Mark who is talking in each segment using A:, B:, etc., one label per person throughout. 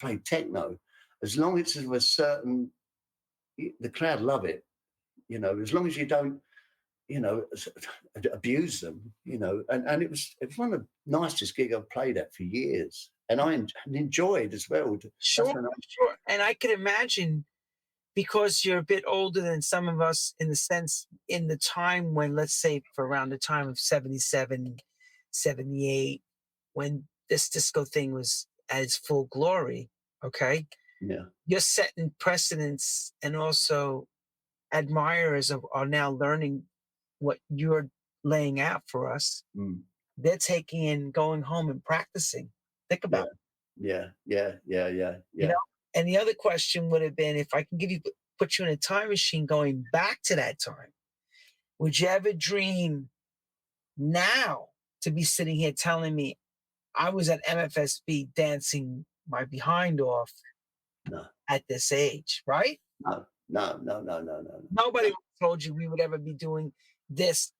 A: play techno, as long as it's of a certain, the crowd love it, you know, as long as you don't, you know, abuse them, you know, and it was one of the nicest gigs I've played at for years, and I enjoyed as well.
B: Sure. And I can imagine, because you're a bit older than some of us, in the sense, in the time when, let's say, for around the time of 77, 78, when this disco thing was at its full glory, okay?
A: Yeah.
B: You're setting precedents, and also admirers are now learning what you're laying out for us. They're taking and going home and practicing. Think about it.
A: Yeah.
B: You know? And the other question would have been, if I can put you in a time machine going back to that time, would you ever dream now to be sitting here telling me I was at MFSB dancing my behind off at this age, right?
A: No.
B: Nobody told you we would ever be doing this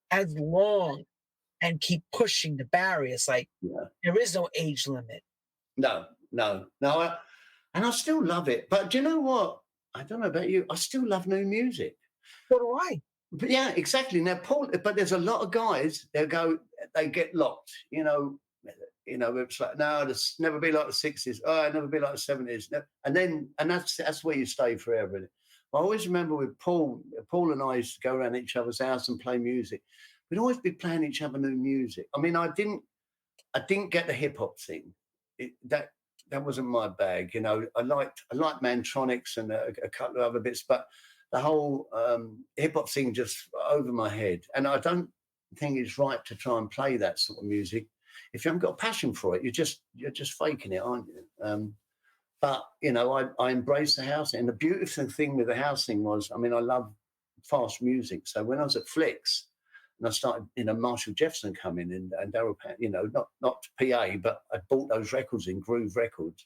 B: as long and keep pushing the barriers. Like, there is no age limit.
A: No. And I still love it. But do you know what? I don't know about you. I still love new music.
B: So do I.
A: But yeah, exactly. Now, Paul, but there's a lot of guys, they get locked, you know, it's like, no, it'll never be like the 60s. Oh, it'll never be like the 70s. And that's where you stay forever. I always remember with Paul and I used to go around each other's house and play music. We'd always be playing each other new music. I mean, I didn't get the hip hop thing. That wasn't my bag, you know. I liked Mantronics and a couple of other bits, but the whole hip hop thing just over my head. And I don't think it's right to try and play that sort of music if you haven't got a passion for it. You're just faking it, aren't you? But you know, I embraced the house, and the beautiful thing with the house thing was, I mean, I love fast music. So when I was at Flicks, and I started, you know, Marshall Jefferson coming in and Daryl Pan, you know, not PA, but I bought those records in Groove Records.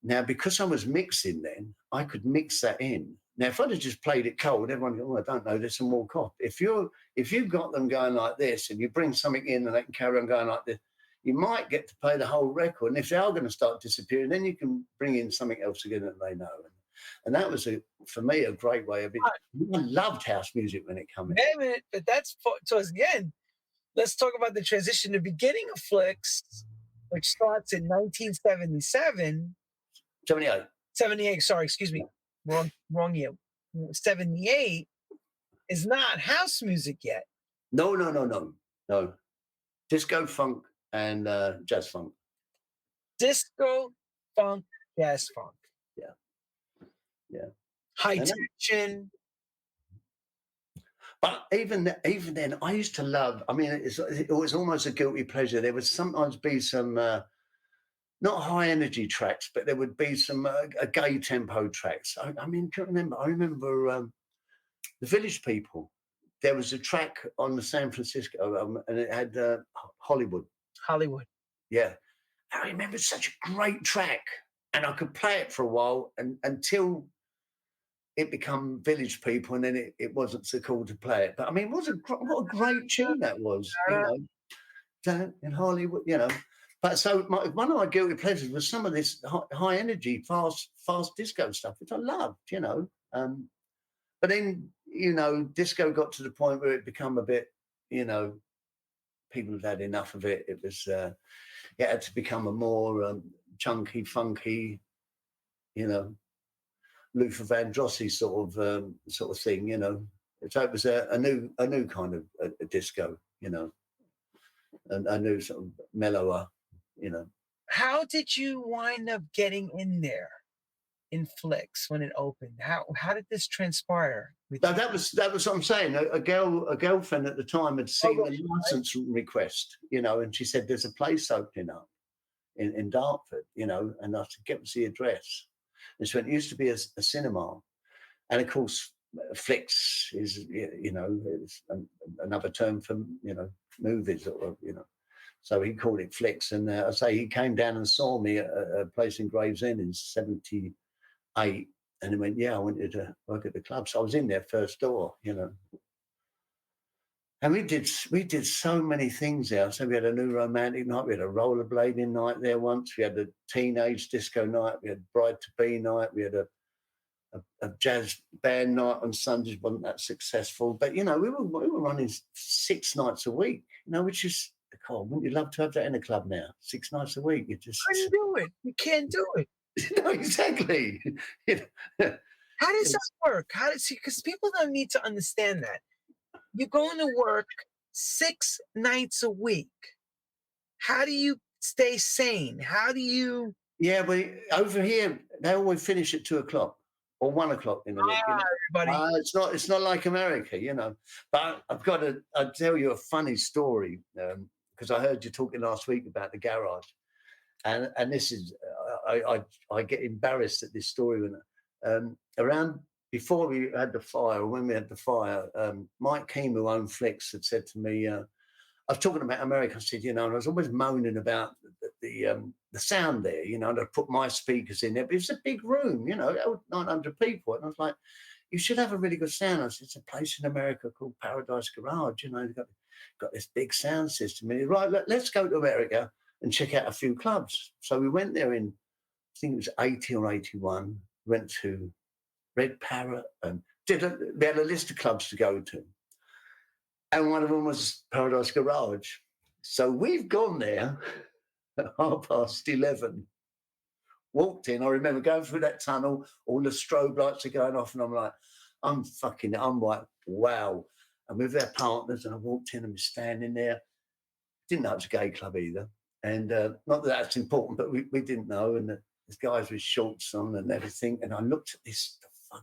A: Now, because I was mixing then, I could mix that in. Now, if I'd have just played it cold, everyone would go, oh, I don't know, there's some more cop. If you've got them going like this and you bring something in and they can carry on going like this, you might get to play the whole record. And if they are going to start disappearing, then you can bring in something else again that they know. And that was, for me, a great way of it. I loved house music when it came in.
B: Wait a minute, but that's towards the end. Let's talk about the transition. The beginning of Flicks, which starts in 1977. 78, sorry, excuse me. Wrong year. 78 is not house music yet.
A: No. Disco, funk, and jazz funk.
B: Disco, funk, jazz funk.
A: Yeah.
B: High tension.
A: But even then, I used to love, I mean, it was almost a guilty pleasure. There would sometimes be some, not high energy tracks, but there would be some gay tempo tracks. I remember the Village People. There was a track on the San Francisco and it had Hollywood. Yeah. I remember such a great track, and I could play it for a while until it became Village People, and then it wasn't so cool to play it. But I mean, what a great tune that was, you know, in Hollywood, you know. But so one of my guilty pleasures was some of this high energy, fast disco stuff, which I loved, you know. But then, you know, disco got to the point where it became a bit, you know, people had had enough of it. It was, it had to become a more chunky, funky, you know, Luther Vandross sort of thing, you know. So it was a new kind of a disco, you know, and a new sort of mellower, you know.
B: How did you wind up getting in there in Flicks when it opened? How did this transpire?
A: That was what I'm saying. A girlfriend at the time had seen a license request, you know, and she said there's a place opening up in Dartford, you know, and I said, get us the address. And so it used to be a cinema, and of course, Flicks is, you know, it's another term for, you know, movies, or, you know. So he called it Flicks, and I say he came down and saw me at a place in Gravesend in '78, and he went, "Yeah, I wanted to work at the club." So I was in there first door, you know. And we did so many things there. So we had a new romantic night. We had a rollerblading night there once. We had a teenage disco night. We had bride to be night. We had a jazz band night on Sundays. Wasn't that successful? But we were running 6 nights a week. Which is, oh, wouldn't you love to have that in a club now? 6 nights a week. You just
B: couldn't do it. You can't do it.
A: No, exactly.
B: How does that work? Because people don't need to understand that. You're going to work 6 nights a week. How do you stay sane? How do you?
A: Yeah, but over here they always finish at 2:00 or 1:00 in the week.
B: Everybody.
A: It's not like America, But I'll tell you a funny story because I heard you talking last week about the garage, and this is I get embarrassed at this story when around. Before we had the fire, or when we had the fire, Mike Keane, who owned Flicks, had said to me, I was talking about America. I said, and I was always moaning about the sound there, and I put my speakers in there. But it was a big room, 900 people. And I was like, you should have a really good sound. I said, it's a place in America called Paradise Garage. They've got this big sound system. And he said, right, let's go to America and check out a few clubs. So we went there in, I think it was 80 or 81, went to Red Parrot, and they had a list of clubs to go to. And one of them was Paradise Garage. So we've gone there at 11:30. Walked in, I remember going through that tunnel, all the strobe lights are going off, and I'm like, I'm like, wow. And with their partners, and I walked in and was standing there. Didn't know it was a gay club either. And not that that's important, but we didn't know. And the guys with shorts on and everything. And I looked at this I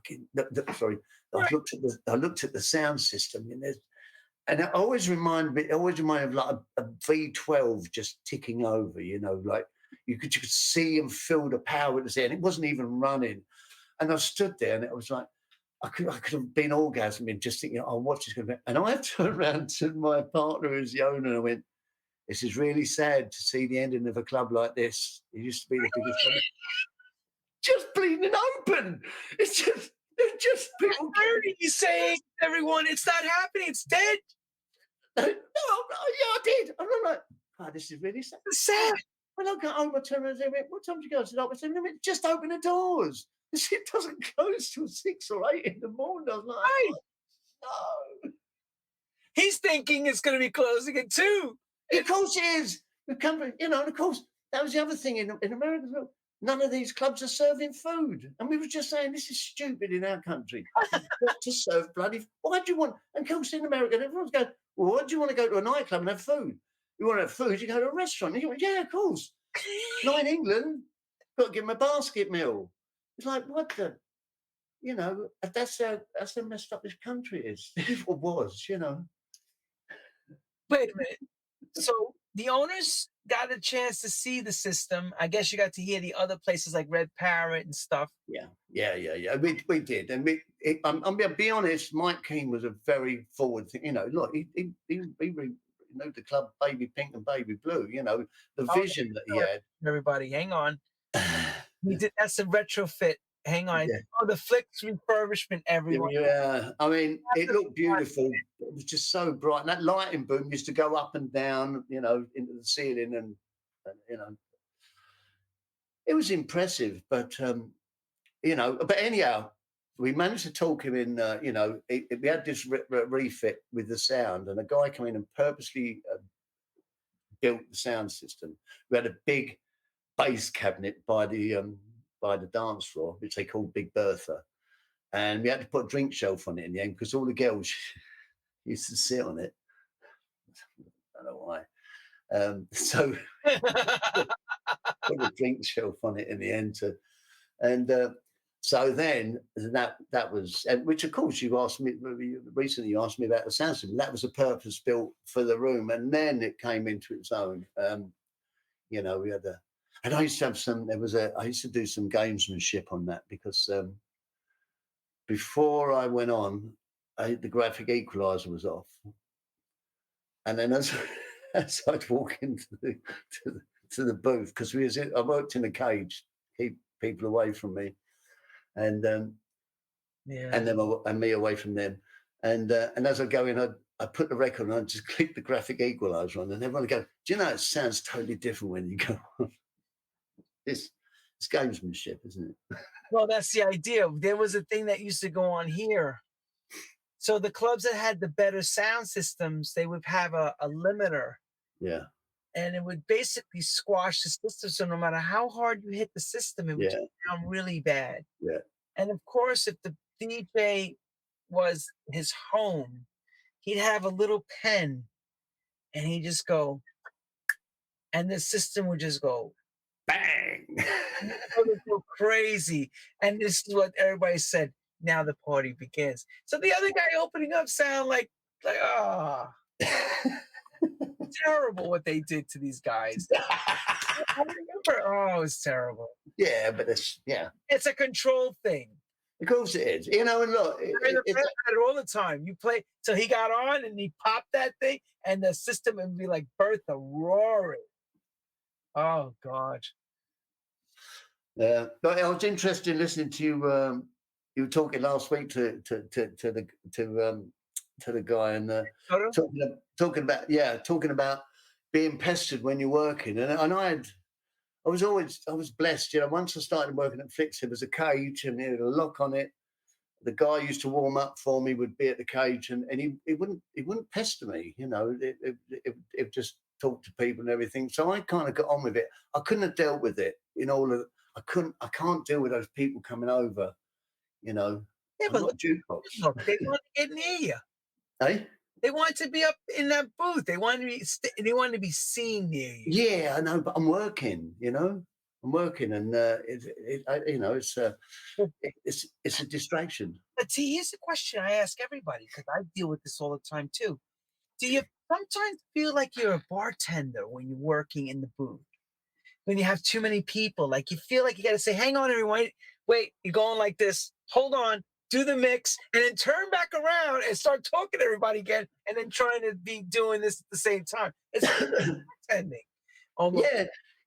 A: looked at the sound system, and it always reminded me of like a V12 just ticking over, like you could see and feel the power at the end. It wasn't even running. And I stood there, and it was like I could have been orgasming just thinking, oh, what's this going to be? And I turned around to my partner who's the owner, and I went, this is really sad to see the ending of a club like this. It used to be the biggest club. Just bleeding open. It's just people.
B: You saying, everyone, it's not happening. It's dead.
A: No, yeah, I did. I'm like, oh, this is really sad.
B: It's sad.
A: When I got home, I turned around and said, what time did you go? I said, just open the doors. It doesn't close till 6 or 8 in the morning. I was like,
B: right.
A: Oh, no.
B: He's thinking it's going to be closing at 2.
A: Of course it is. And of course, that was the other thing in America as well. None of these clubs are serving food. And we were just saying, this is stupid in our country. You've got to serve bloody. Why do you want? And of course, in America, everyone's going, well, why do you want to go to a nightclub and have food? You want to have food, you go to a restaurant. And you went, yeah, of course. Not in England. Got to give them a basket meal. It's like, what the? That's how messed up this country is. Or was,
B: Wait a minute. So the owners got a chance to see the system. I guess you got to hear the other places like Red Parrot and stuff.
A: Yeah. We did, and I'm going to be honest. Mike Keane was a very forward thing. Look, he the club Baby Pink and Baby Blue. The vision that he had.
B: Everybody, hang on. We did. That's a retrofit. Hang on.
A: Yeah.
B: Oh, the Flicks refurbishment, everyone.
A: Yeah, I mean, it looked beautiful. It was just so bright. And that lighting boom used to go up and down, into the ceiling, and it was impressive. But but anyhow, we managed to talk him in. We had this refit with the sound, and a guy came in and purposely built the sound system. We had a big bass cabinet by the dance floor, which they called Big Bertha. And we had to put a drink shelf on it in the end because all the girls used to sit on it. I don't know why. So put a drink shelf on it in the end. So then that was, which of course you asked me, recently you asked me about the sound system. That was a purpose built for the room. And then it came into its own. We had and I used to have I used to do some gamesmanship on that because before I went on, the graphic equalizer was off. And then as I'd walk into the booth, because I worked in a cage, keep people away from me, and me away from them. And as I go in, I put the record on, just click the graphic equalizer on, and everyone would go, do you know, it sounds totally different when you go on. It's gamesmanship, isn't it?
B: Well, that's the idea. There was a thing that used to go on here. So the clubs that had the better sound systems, they would have a limiter.
A: Yeah.
B: And it would basically squash the system. So no matter how hard you hit the system, it would just sound really bad.
A: Yeah.
B: And of course, if the DJ was his home, he'd have a little pen and he'd just go, and the system would just go
A: Bang!
B: it would go crazy. And this is what everybody said. Now the party begins. So the other guy opening up sound like terrible what they did to these guys. I remember, it was terrible.
A: Yeah, but
B: it's a control thing.
A: Of course it is. You know, and look,
B: it's all the time. You play, so he got on and he popped that thing, and the system would be like Bertha roaring. Oh God.
A: Yeah, but I was interested in listening to you. You were talking last week to the guy and talking about being pestered when you're working, and I was blessed. You know, once I started working at Flix, there was a cage and there had a lock on it. The guy used to warm up for me, would be at the cage, and he wouldn't pester me. You know, it just talked to people and everything. So I kind of got on with it. I couldn't have dealt with it in all of. I can't deal with those people coming over. You know,
B: yeah, but look, they want to get near you.
A: Hey,
B: they want to be up in that booth. They want to be seen near you.
A: Yeah, I know, but I'm working. You know, I'm working, and it's a distraction.
B: But see, here's the question I ask everybody, because I deal with this all the time too. Do you sometimes feel like you're a bartender when you're working in the booth? When you have too many people, like you feel like you got to say, "Hang on, everyone, wait, you're going like this. Hold on, do the mix, and then turn back around and start talking to everybody again, and then trying to be doing this at the same time." It's pretending.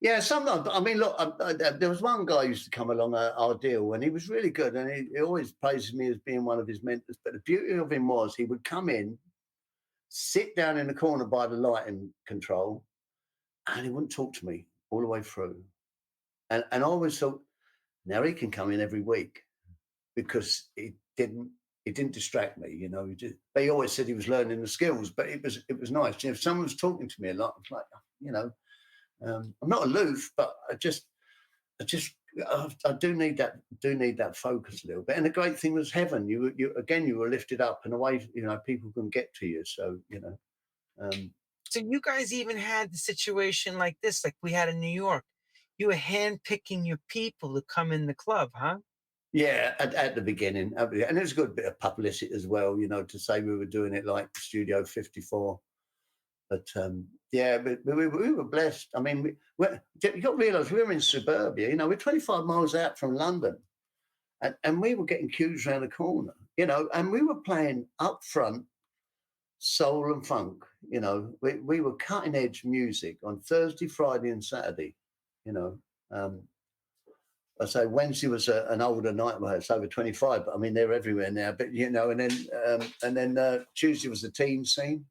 A: Yeah. Sometimes, I mean, look, there was one guy who used to come along our deal, and he was really good, and he always praises me as being one of his mentors. But the beauty of him was he would come in, sit down in the corner by the lighting control, and he wouldn't talk to me all the way through. And I always thought, now he can come in every week, because he didn't distract me, you know. But he always said he was learning the skills, but it was nice. You know, if someone was talking to me a lot, I was like, you know, I'm not aloof, but I do need that focus a little bit. And the great thing was heaven. You were lifted up and away. You know, people can get to you. So you know.
B: So you guys even had the situation like this, like we had in New York. You were handpicking your people to come in the club, huh?
A: Yeah, at the beginning. And it was a good bit of publicity as well, you know, to say we were doing it like Studio 54. But, but we were blessed. I mean, you got to realise we were in suburbia. You know, we're 25 miles out from London. And we were getting queues around the corner, you know, and we were playing up front soul and funk. You know, we were cutting edge music on Thursday, Friday and Saturday, you know. I say Wednesday was an older night. Well, it's over 25, but I mean, they're everywhere now. But, you know, and then Tuesday was the teen scene.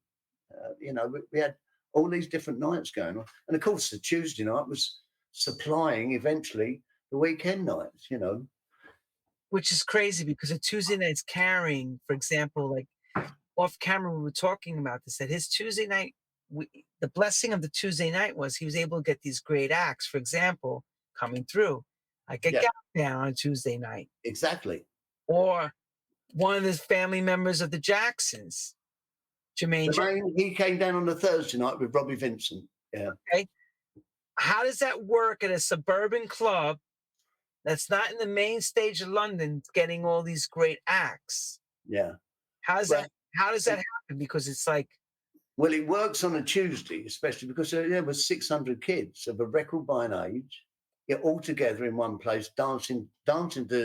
A: You know, we had all these different nights going on. And, of course, the Tuesday night was supplying eventually the weekend nights, you know.
B: Which is crazy, because a Tuesday night's carrying, for example, like off camera, we were talking about this, that his Tuesday night, the blessing of the Tuesday night was he was able to get these great acts, for example, coming through. Like a Countdown on Tuesday night.
A: Exactly.
B: Or one of the family members of the Jacksons, Jermaine.
A: He came down on the Thursday night with Robbie Vincent. Yeah.
B: Okay. How does that work at a suburban club that's not in the main stage of London, getting all these great acts?
A: Yeah.
B: How does that happen? Because it's like,
A: well, it works on a Tuesday, especially because there were 600 kids of a record buying age. You're all together in one place, dancing to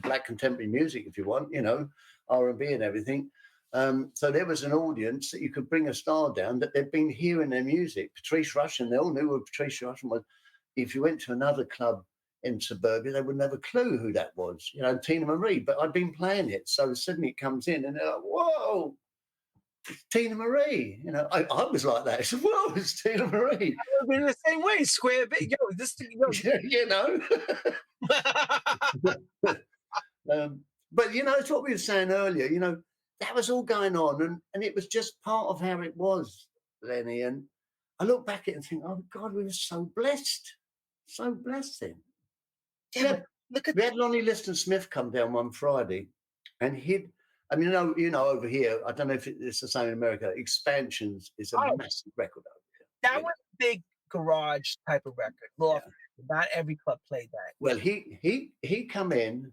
A: black contemporary music, if you want, you know, R&B and everything. So there was an audience that you could bring a star down that they'd been hearing their music. Patrice Rushen, they all knew who Patrice Rushen was. If you went to another club in suburbia, they wouldn't have a clue who that was, you know, Tina Marie. But I'd been playing it, so suddenly it comes in and they're like, whoa, Tina Marie. You know, I was like that. I said, "Whoa, it's Tina Marie."
B: I've been the same way. Square bit. Yo, this thing. Yo.
A: You know. But you know, it's what we were saying earlier. You know, that was all going on, and it was just part of how it was, Lenny. And I look back at it and think, oh God, we were so blessed then.
B: Yeah, look at
A: we had Lonnie Liston Smith come down one Friday, and I mean, you know, over here, I don't know if it's the same in America. Expansions is a massive record over here.
B: That was a big garage type of record. Well, not every club played that.
A: Well, he come in.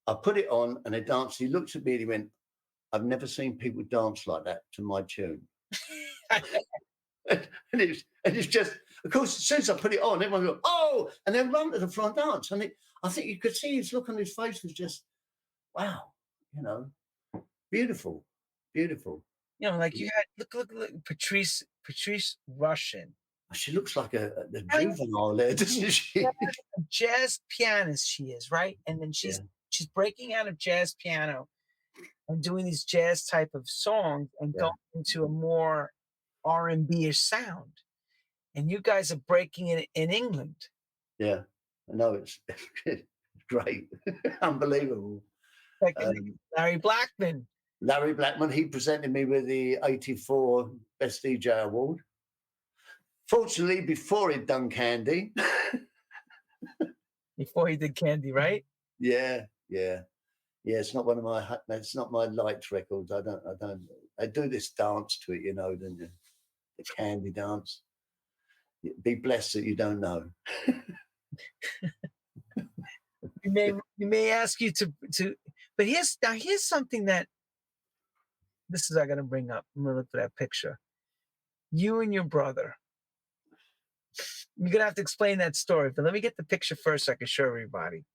A: I put it on, and they danced. He looked at me and he went, "I've never seen people dance like that to my tune." and it's just, of course, as soon as I put it on, everyone go, "Oh!" and then run to the front dance. And I think you could see his look on his face was just, wow, you know, beautiful.
B: You know, like you had look, Patrice Rushen.
A: She looks like a juvenile there, doesn't she?
B: A jazz pianist she is, right? And then she's breaking out of jazz piano and doing these jazz type of songs and going into a more R&B-ish sound. And you guys are breaking it in England.
A: Yeah, I know, it's great. Unbelievable.
B: Like Larry Blackman,
A: he presented me with the 84 Best DJ Award. Fortunately, before he'd done Candy.
B: Before he did Candy, right?
A: Yeah. It's not one of my. It's not my liked records. I don't. I do this dance to it, you know, don't you? The Candy dance. Be blessed that you don't know.
B: we may ask you to, but here's something that. This is I got to bring up. I'm gonna look for that picture. You and your brother. You're gonna have to explain that story, but let me get the picture first so I can show everybody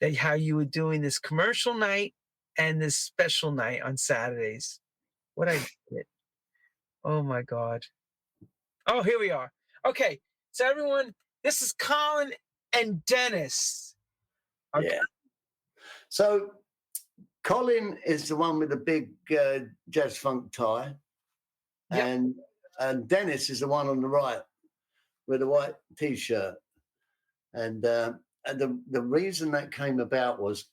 B: that how you were doing this commercial night and this special night on Saturdays. What I did. Oh my God. Oh, here we are. Okay, so everyone, this is Colin and Dennis. Okay.
A: Yeah. So Colin is the one with the big jazz funk tie, and Dennis is the one on the right with a white T-shirt. And the reason that came about was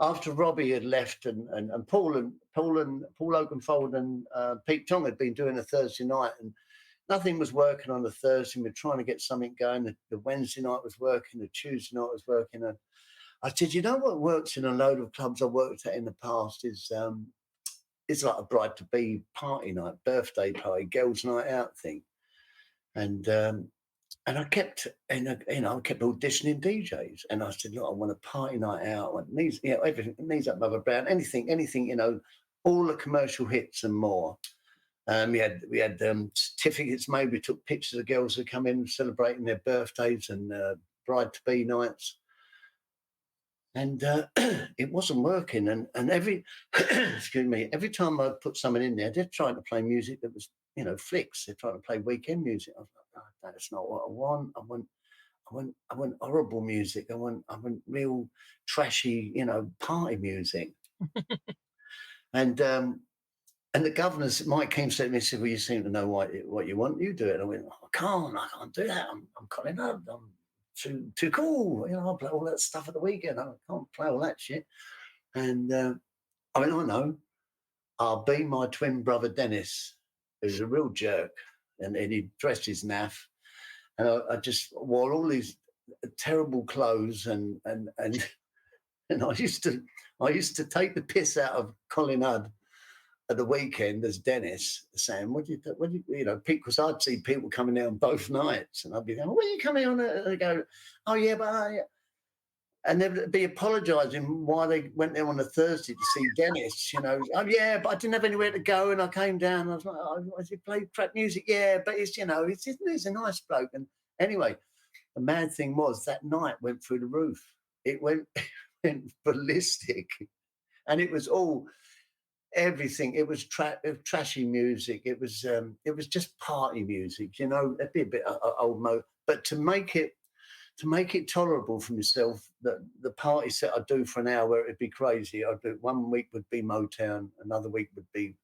A: after Robbie had left and Paul Oakenfold and Pete Tong had been doing a Thursday night, and nothing was working on the Thursday. We were trying to get something going. The Wednesday night was working. The Tuesday night was working. And I said, you know what works in a load of clubs I've worked at in the past is it's like a bride-to-be party night, birthday party, girls' night out thing. And I kept auditioning DJs, and I said, look, I want a party night out. I want these, you know, everything, Knees Up Mother Brown, anything, you know, all the commercial hits and more. We had certificates made. We took pictures of girls who come in celebrating their birthdays and bride-to-be nights. And it wasn't working. And every every time I put something in there, they're trying to play music that was, you know, flicks. They're trying to play weekend music. I was like, no, that's not what I want. I want horrible music. I want real trashy, you know, party music. And the governors, Mike came to me and said, well, you seem to know what you want. You do it. And I went, I can't do that. I'm Colin Hudd. I'm too cool. You know, I'll play all that stuff at the weekend. I can't play all that shit. And I mean, I know. I'll be my twin brother, Dennis, who's a real jerk. And he dressed his naff. And I just wore all these terrible clothes and I used to take the piss out of Colin Hudd at the weekend as Dennis, saying, what do you know, because I'd see people coming down both nights and I'd be going, what are you coming on? And they go, oh yeah, but and they'd be apologising why they went there on a Thursday to see Dennis, you know. Oh yeah, but I didn't have anywhere to go and I came down and I was like, oh, he played crap music, yeah, but it's, you know, he's a nice bloke. And anyway, the mad thing was that night went through the roof. It went ballistic, and it was all everything. It was trashy music. It was just party music, you know. It'd be a bit old mode, but to make it tolerable for myself, that the party set I'd do for an hour, it'd be crazy. I'd do 1 week would be Motown, another week would be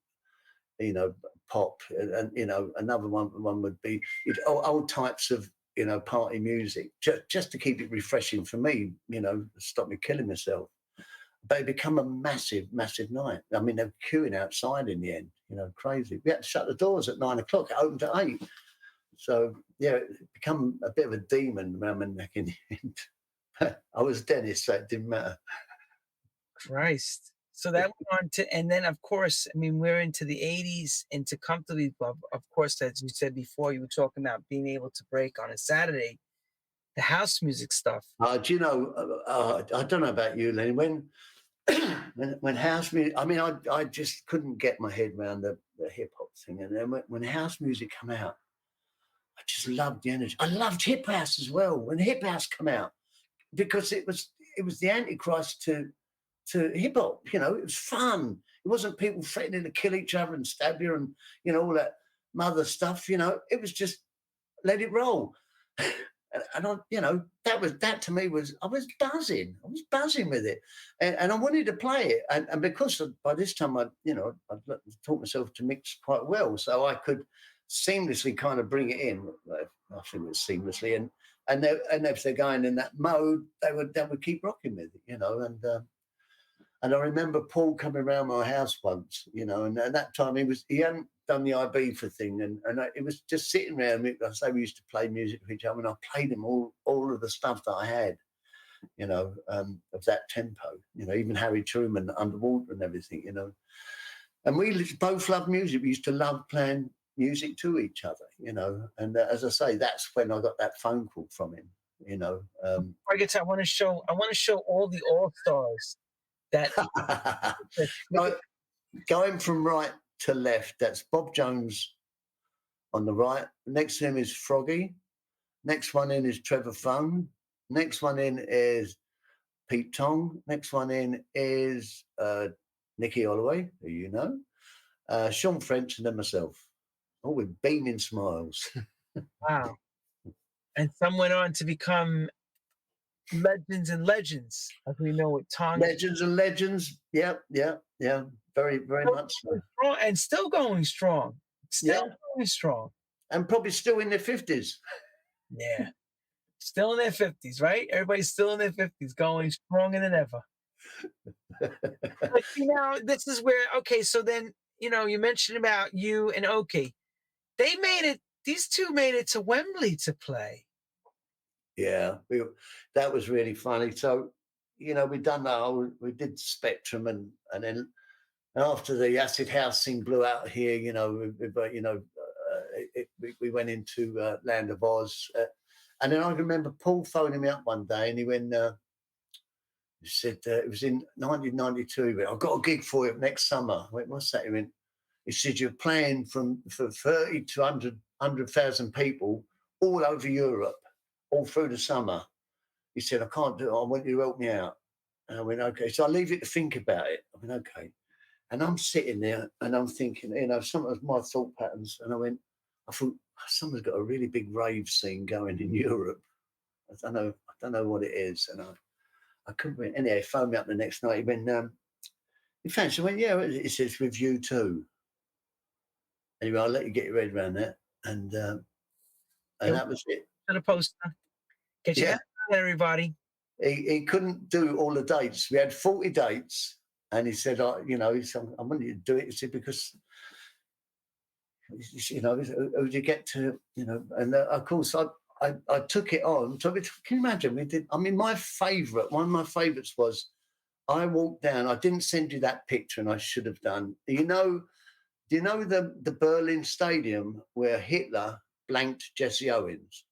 A: pop, and another one would be old types of party music, just to keep it refreshing for me, stop me killing myself. But it become a massive night. I mean, they were queuing outside in the end, crazy. We had to shut the doors at 9 o'clock. It opened at 8. So yeah, it become a bit of a demon around my neck in the end. I was Dennis, so it didn't matter.
B: Christ. So that went on to, and then of course, I mean, we're into the 80s, into comfortably, of course, as you said before, you were talking about being able to break on a Saturday, the house music stuff.
A: Do you know, I don't know about you, Lenny, when house music, I mean, I just couldn't get my head around the hip hop thing. And then when house music come out, I just loved the energy. I loved hip house as well. When hip house come out, because it was the antichrist to hip hop. It was fun. It wasn't people threatening to kill each other and stab you and all that mother stuff. It was just let it roll. And that to me was, I was buzzing with it, and I wanted to play it, and because by this time I'd taught myself to mix quite well, so I could seamlessly kind of bring it in. I think it was seamlessly, and if they're going in that mode, they would keep rocking with it, and I remember Paul coming around my house once, and at that time he hadn't done the Ibiza thing, and it was just sitting around. I say we used to play music with each other, and I played him all of the stuff that I had, of that tempo, even Harry Truman, Underwater and everything, And we both loved music. We used to love playing music to each other, and as I say, that's when I got that phone call from him,
B: I guess I want to show all the all-stars that
A: going from right to left, that's Bob Jones on the right. Next to him is Froggy. Next one in is Trevor Phone. Next one in is Pete Tong. Next one in is Nicky Holloway, who you know, Sean French, and then myself. All with beaming smiles.
B: Wow. And some went on to become legends and legends, as we know with Tong.
A: Legends and legends. Yeah. Very, very much so.
B: And still going strong. Going strong.
A: And probably still in their 50s.
B: Yeah. Still in their 50s, right? Everybody's still in their 50s, going stronger than ever. But, this is where, okay, so then, you mentioned about you and Oki. These two made it to Wembley to play.
A: Yeah, that was really funny. So, we'd done that. We did Spectrum, and then after the Acid House thing blew out here, we went into Land of Oz, and then I remember Paul phoning me up one day, and he went, he said it was in 1992. He went, I've got a gig for you next summer. I went, what's that? He went, he said, you're playing for 30 to 100,000 people all over Europe, all through the summer. He said, I can't do it. I want you to help me out. And I went, okay. So I leave you to think about it. I went, okay. And I'm sitting there and I'm thinking, some of my thought patterns. And I thought, someone's got a really big rave scene going in Europe. I don't know what it is. And I couldn't win. Anyway, he phoned me up the next night. He went, you fancy? I went, yeah. He says, with you too. Anyway, I'll let you get your head around that. And that was it.
B: To the poster. Get you out, everybody.
A: He couldn't do all the dates. We had 40 dates. And he said, I want you to do it. He said, because, who do you get to, and of course I took it on. So can you imagine? We did. I mean, one of my favorites was I walked down. I didn't send you that picture, and I should have done. Do you know the Berlin Stadium where Hitler blanked Jesse Owens?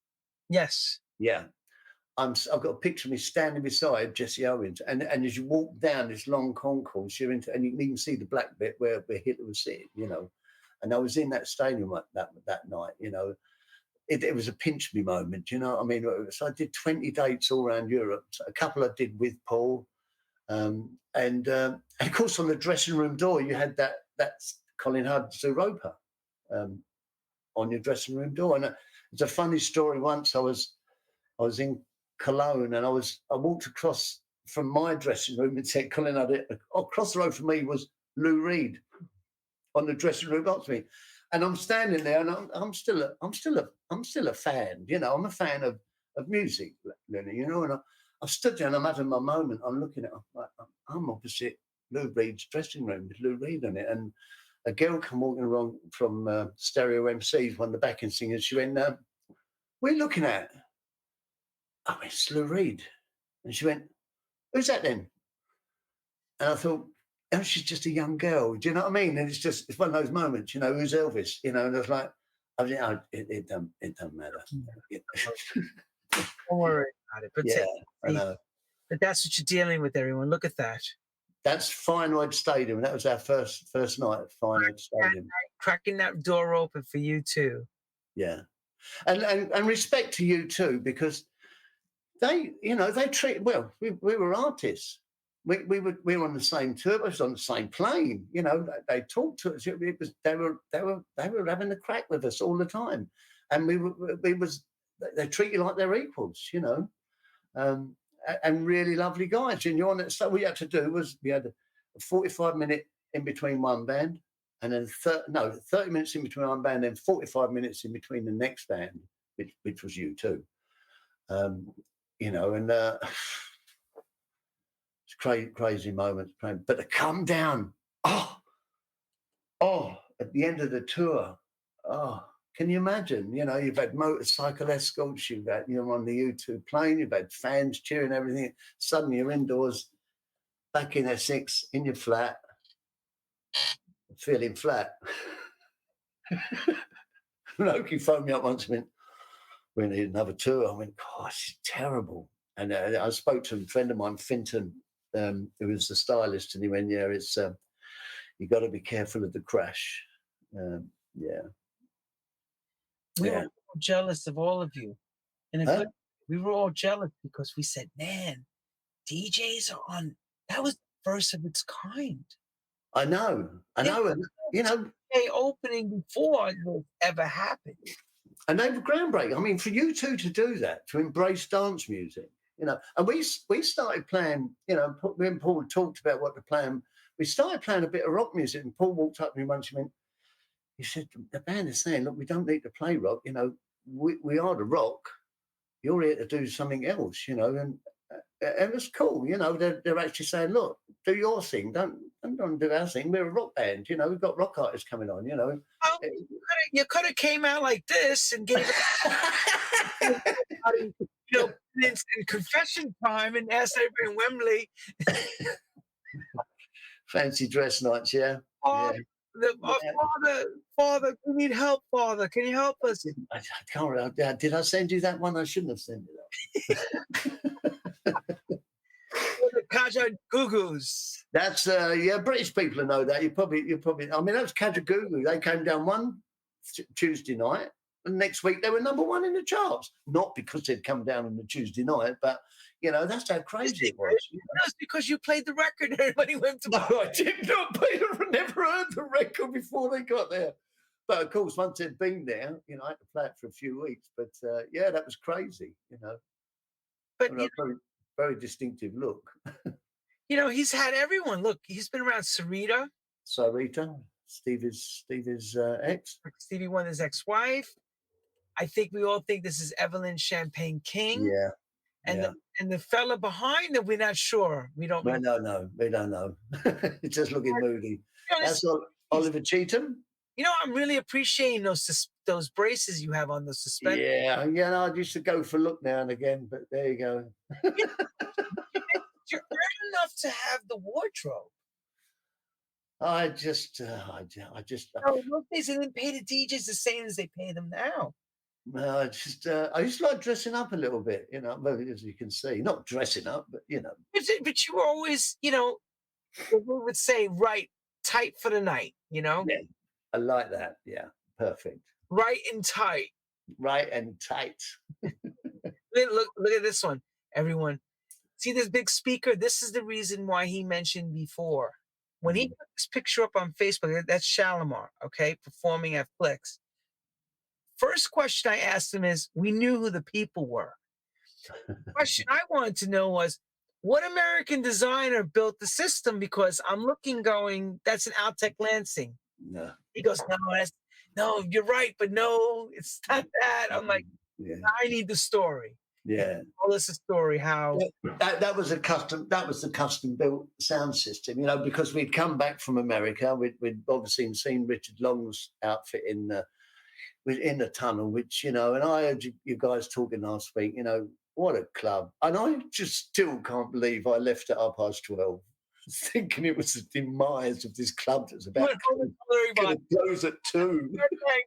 B: Yes.
A: Yeah. I've got a picture of me standing beside Jesse Owens, and as you walk down this long concourse, and you can even see the black bit where Hitler was sitting, And I was in that stadium that night, It was a pinch me moment, I mean? So I did 20 dates all around Europe. So a couple I did with Paul, and of course on the dressing room door you had that Colin Hudd Zooropa on your dressing room door. And it's a funny story. Once I was in Cologne, and I walked across from my dressing room and said, Colin Hudd, across the road from me was Lou Reed. on the dressing room opposite me. And I'm standing there, and I'm still a fan. You know, I'm a fan of music, Lenny. You know, and I stood there and I'm having my moment. I'm looking at, I'm opposite Lou Reed's dressing room with Lou Reed on it, and a girl come walking along from Stereo MCs, one of the backing singers. She went, "What are you looking at?" I went, "It's Lou Reed," and she went, "Who's that then?" And I thought, oh, she's just a young girl. Do you know what I mean? And it's one of those moments, you know, who's Elvis? You know, and it's like, it doesn't matter.
B: Don't worry about it. But
A: yeah, I know.
B: But that's what you're dealing with, everyone. Look at that.
A: That's Fine Wood Stadium. That was our first night at Fine Wood Stadium.
B: Cracking that door open for you too.
A: Yeah. And respect to you too, because they treat well. We were artists. We were on the same tour. I was on the same plane. You know, they talked to us. They were having a crack with us all the time, and they treat you like they're equals. You know, and really lovely guys. And you're on it. So what we had to do was we had a 45-minute in between one band, and then 30 minutes in between one band, then 45 minutes in between the next band, which was you too. You know, and. Crazy moments, but to come down, at the end of the tour, can you imagine? You know, you've had motorcycle escorts, you're on the U2 plane, you've had fans cheering, everything. Suddenly you're indoors, back in Essex, in your flat, feeling flat. Loki phoned me up once and went, "We need another tour." I went, "Gosh, it's terrible." And I spoke to a friend of mine, Finton, who was the stylist, and he went, "Yeah, it's you got to be careful of the crash." Yeah,
B: we were all jealous of all of you, and we were all jealous because we said, "Man, DJs are on." That was the first of its kind.
A: I know, and you know,
B: opening before this ever happened,
A: and they were groundbreaking. I mean, for you two to do that, to embrace dance music. You know, and we started playing, you know, me and Paul talked about what to play. We started playing a bit of rock music, and Paul walked up to me once and he said, "The band is saying, look, we don't need to play rock. You know, we are the rock. You're here to do something else, you know." And it's cool, you know. They're actually saying, "Look, do your thing. Don't do our thing. We're a rock band, you know. We've got rock artists coming on, you know."
B: Oh, you could have came out like this and gave it, you know, in confession time and asked everybody in Wembley.
A: Fancy dress nights, yeah.
B: Oh, yeah. Father, we need help, Father. Can you help us?
A: I can't remember. Did I send you that one? I shouldn't have sent you that.
B: The Kaja Gugus.
A: That's British people know that. You probably. I mean, that was Kaja Gugu. They came down one Tuesday night, and next week they were #1 in the charts. Not because they'd come down on the Tuesday night, but you know that's how crazy it was.
B: That's because you played the record. Everybody went to.
A: No, I did not play. Never heard the record before they got there. But of course, once they'd been there, you know, I had to play it for a few weeks. But yeah, that was crazy. You know,
B: but
A: very distinctive look.
B: You know, he's had everyone. Look, he's been around Sarita,
A: Stevie's ex.
B: Stevie Wonder's ex-wife. I think we all think this is Evelyn Champagne King.
A: Yeah.
B: And the fella behind them, we're not sure. We don't know.
A: We don't know. It's just looking moody. You know, that's Oliver Cheatham.
B: You know, I'm really appreciating those braces you have on, the suspenders.
A: Yeah, no, I used to go for a look now and again, but there you go.
B: You're earning enough to have the wardrobe.
A: I just.
B: Those days they didn't pay the DJs the same as they pay them now.
A: No, I used to like dressing up a little bit, you know, as you can see. Not dressing up, but, you know.
B: But you were always, you know, we would say, right, tight for the night, you know?
A: Yeah, I like that. Yeah, perfect.
B: Right and tight.
A: Right and tight.
B: Look at this one, everyone. See this big speaker? This is the reason why he mentioned before. When he put this picture up on Facebook, that's Shalimar, okay, performing at Flicks. First question I asked him is, we knew who the people were. The question I wanted to know was, what American designer built the system? Because I'm looking going, that's an Altec Lansing.
A: No.
B: He goes, no, you're right, but no, it's not that. I'm like, I need the story.
A: Yeah.
B: Tell us a story how
A: that was the custom built sound system, you know, because we'd come back from America. We'd obviously seen Richard Long's outfit in the tunnel, which, you know, and I heard you guys talking last week, you know, what a club. And I just still can't believe I left at 12:30, thinking it was the demise of this club that was about to close at 2.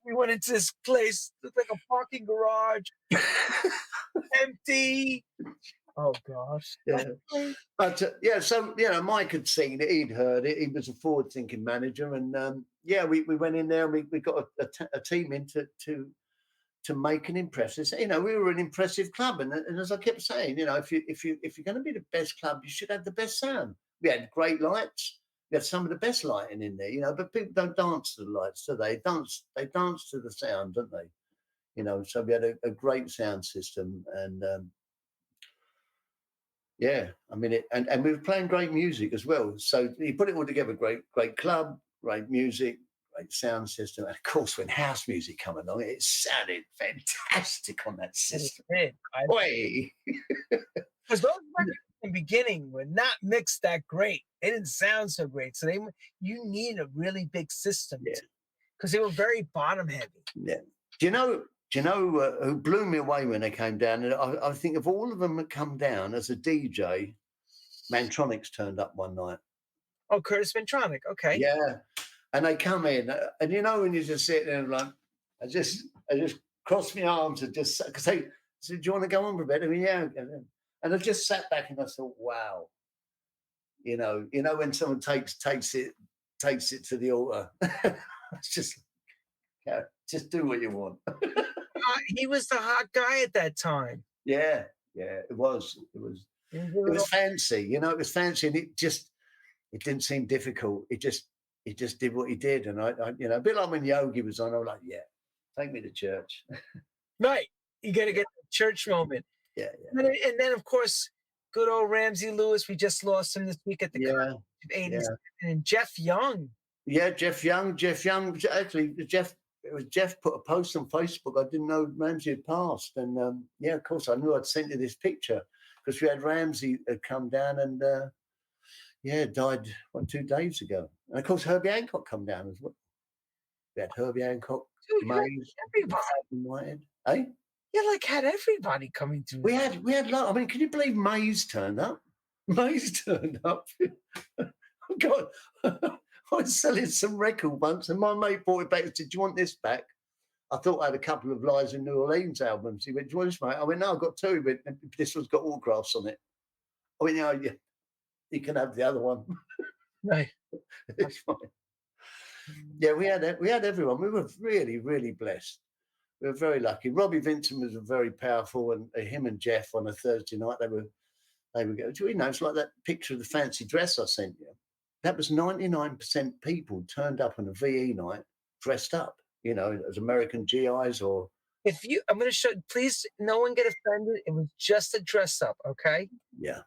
B: We went into this place, looked like a parking garage, empty. Oh gosh.
A: Yeah. But so, you know, Mike had seen it, he'd heard it. He was a forward-thinking manager, and we went in there and we got a team in to make an impressive. You know, we were an impressive club, and as I kept saying, you know, if you're going to be the best club, you should have the best sound. We had great lights. We had some of the best lighting in there, you know. But people don't dance to the lights, do they? They dance to the sound, don't they? You know. So we had a great sound system, and I mean, and we were playing great music as well. So he put it all together: great club, great music, great sound system. And of course, when house music came along, it sounded fantastic on that system.
B: Because those records in the beginning were not mixed that great. They didn't sound so great. So you need a really big system because they were very bottom heavy.
A: Yeah. Do you know who blew me away when they came down? And I think of all of them that come down as a DJ, Mantronics turned up one night.
B: Oh, Curtis Mantronic. Okay.
A: Yeah. And they come in, and you know when you just sit there and like, I just crossed my arms and just because they said, "Do you want to go on for a bit?" I mean, yeah. And I just sat back and I thought, wow, you know when someone takes it to the altar, it's just do what you want.
B: He was the hot guy at that time.
A: Yeah, it was fancy, you know, it was fancy, and it didn't seem difficult. It just did what he did, and I you know, a bit like when Yogi was on, I was like, yeah, take me to church.
B: Right, you got to get the church moment.
A: Yeah.
B: And then, of course, good old Ramsey Lewis. We just lost him this week at the 80s. Yeah. And Jeff Young.
A: Yeah, Jeff Young. Actually, Jeff put a post on Facebook. I didn't know Ramsey had passed. And, of course, I knew I'd sent you this picture because we had Ramsey had come down and, died, 2 days ago. And, of course, Herbie Hancock come down as well. We had Herbie Hancock, Mays, United. Eh?
B: Yeah, had everybody coming through.
A: We had I mean, can you believe Mays turned up? Mays turned up. God, I was selling some record once, and my mate brought it back and said, "Do you want this back?" I thought I had a couple of Lies in New Orleans albums. He went, "Do you want this, mate?" I went, "No, I've got 2, but this one's got autographs on it." I went, "No, yeah, you can have the other one."
B: Right.
A: It's fine. Yeah, we had everyone. We were really, really blessed. We were very lucky. Robbie Vincent was very powerful, and him and Jeff on a Thursday night, they were going. You know, it's like that picture of the fancy dress I sent you. That was 99% people turned up on a VE night dressed up, you know, as American GIs or.
B: I'm going to show. Please, no one get offended. It was just a dress up, okay?
A: Yeah.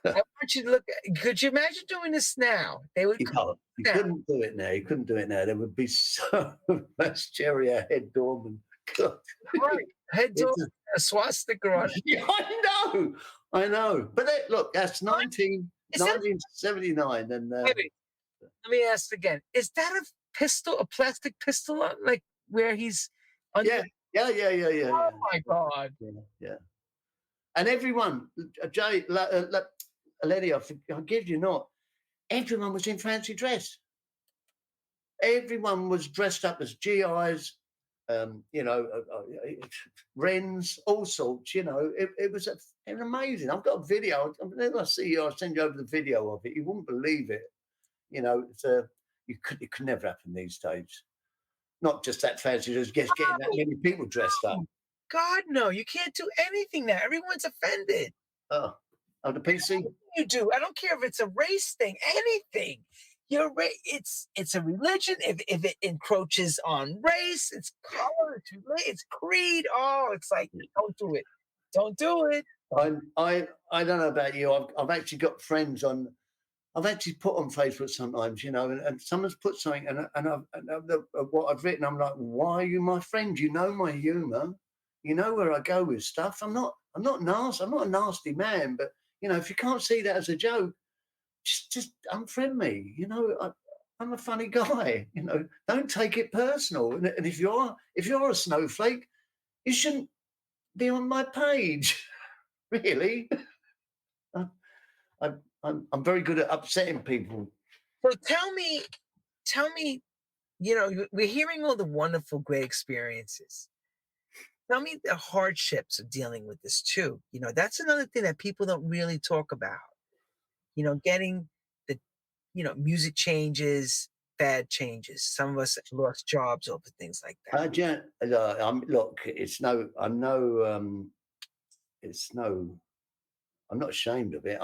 B: I want you to look. Could you imagine doing this now? They would.
A: You couldn't do it now. You couldn't do it now. There would be so much Cherrier head dorm and
B: right. Head dorm, a swastika on it.
A: Yeah, I know. But look, that's 1979. And
B: let me ask again: is that a pistol, a plastic pistol, like where he's?
A: Yeah.
B: Oh my God!
A: Yeah. And everyone, Jay, Lenny, I give you not. Everyone was in fancy dress. Everyone was dressed up as GIs, Wrens, all sorts. You know, it was amazing. I've got a video. I'll send you over the video of it. You wouldn't believe it. You know, it could never happen these days. Not just that fancy, just getting that many people dressed up.
B: God, no, you can't do anything now. Everyone's offended.
A: Oh, the PC?
B: You do. I don't care if it's a race thing, anything. It's a religion. If it encroaches on race, it's color, it's creed. Oh, it's like, don't do it. Don't do it.
A: I don't know about you. I've actually got friends on I've actually put on Facebook sometimes, you know, and someone's put something, what I've written, I'm like, why are you my friend? You know my humour, you know where I go with stuff. I'm not nasty. I'm not a nasty man, but you know, if you can't see that as a joke, just unfriend me. You know, I'm a funny guy. You know, don't take it personal. And if you're a snowflake, you shouldn't be on my page. Really. I'm very good at upsetting people.
B: So tell me, you know, we're hearing all the wonderful, great experiences. Tell me the hardships of dealing with this too. You know, that's another thing that people don't really talk about. You know, getting the, you know, music changes, bad changes. Some of us lost jobs over things like that.
A: Look, I'm not ashamed of it.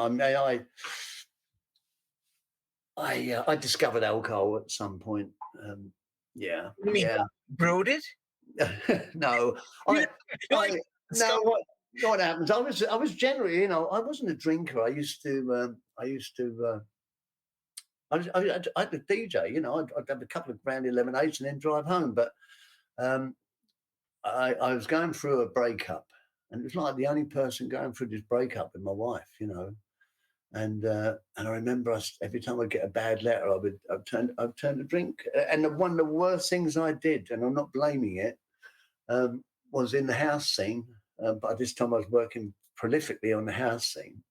A: I discovered alcohol at some point. Yeah.
B: You mean brewed it?
A: No. What happens? I was generally, you know, I wasn't a drinker. I had a DJ, you know, I'd have a couple of brandy lemonades and then drive home. But I was going through a breakup, and it was like the only person going through this breakup with my wife, you know. And I remember every time I'd get a bad letter, I'd turn to drink. And one of the worst things I did, and I'm not blaming it, was in the house scene. But at this time I was working prolifically on the house scene.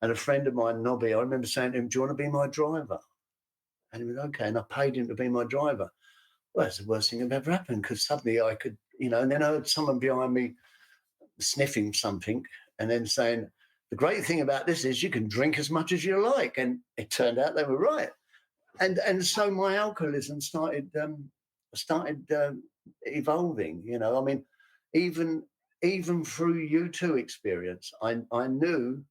A: And a friend of mine, Nobby, I remember saying to him, "Do you want to be my driver?" And he went, "Okay." And I paid him to be my driver. Well, it's the worst thing that ever happened, because suddenly I could, you know, and then I heard someone behind me sniffing something and then saying, "The great thing about this is you can drink as much as you like." And it turned out they were right. And so my alcoholism started evolving, you know. I mean, even through U2 experience, I knew,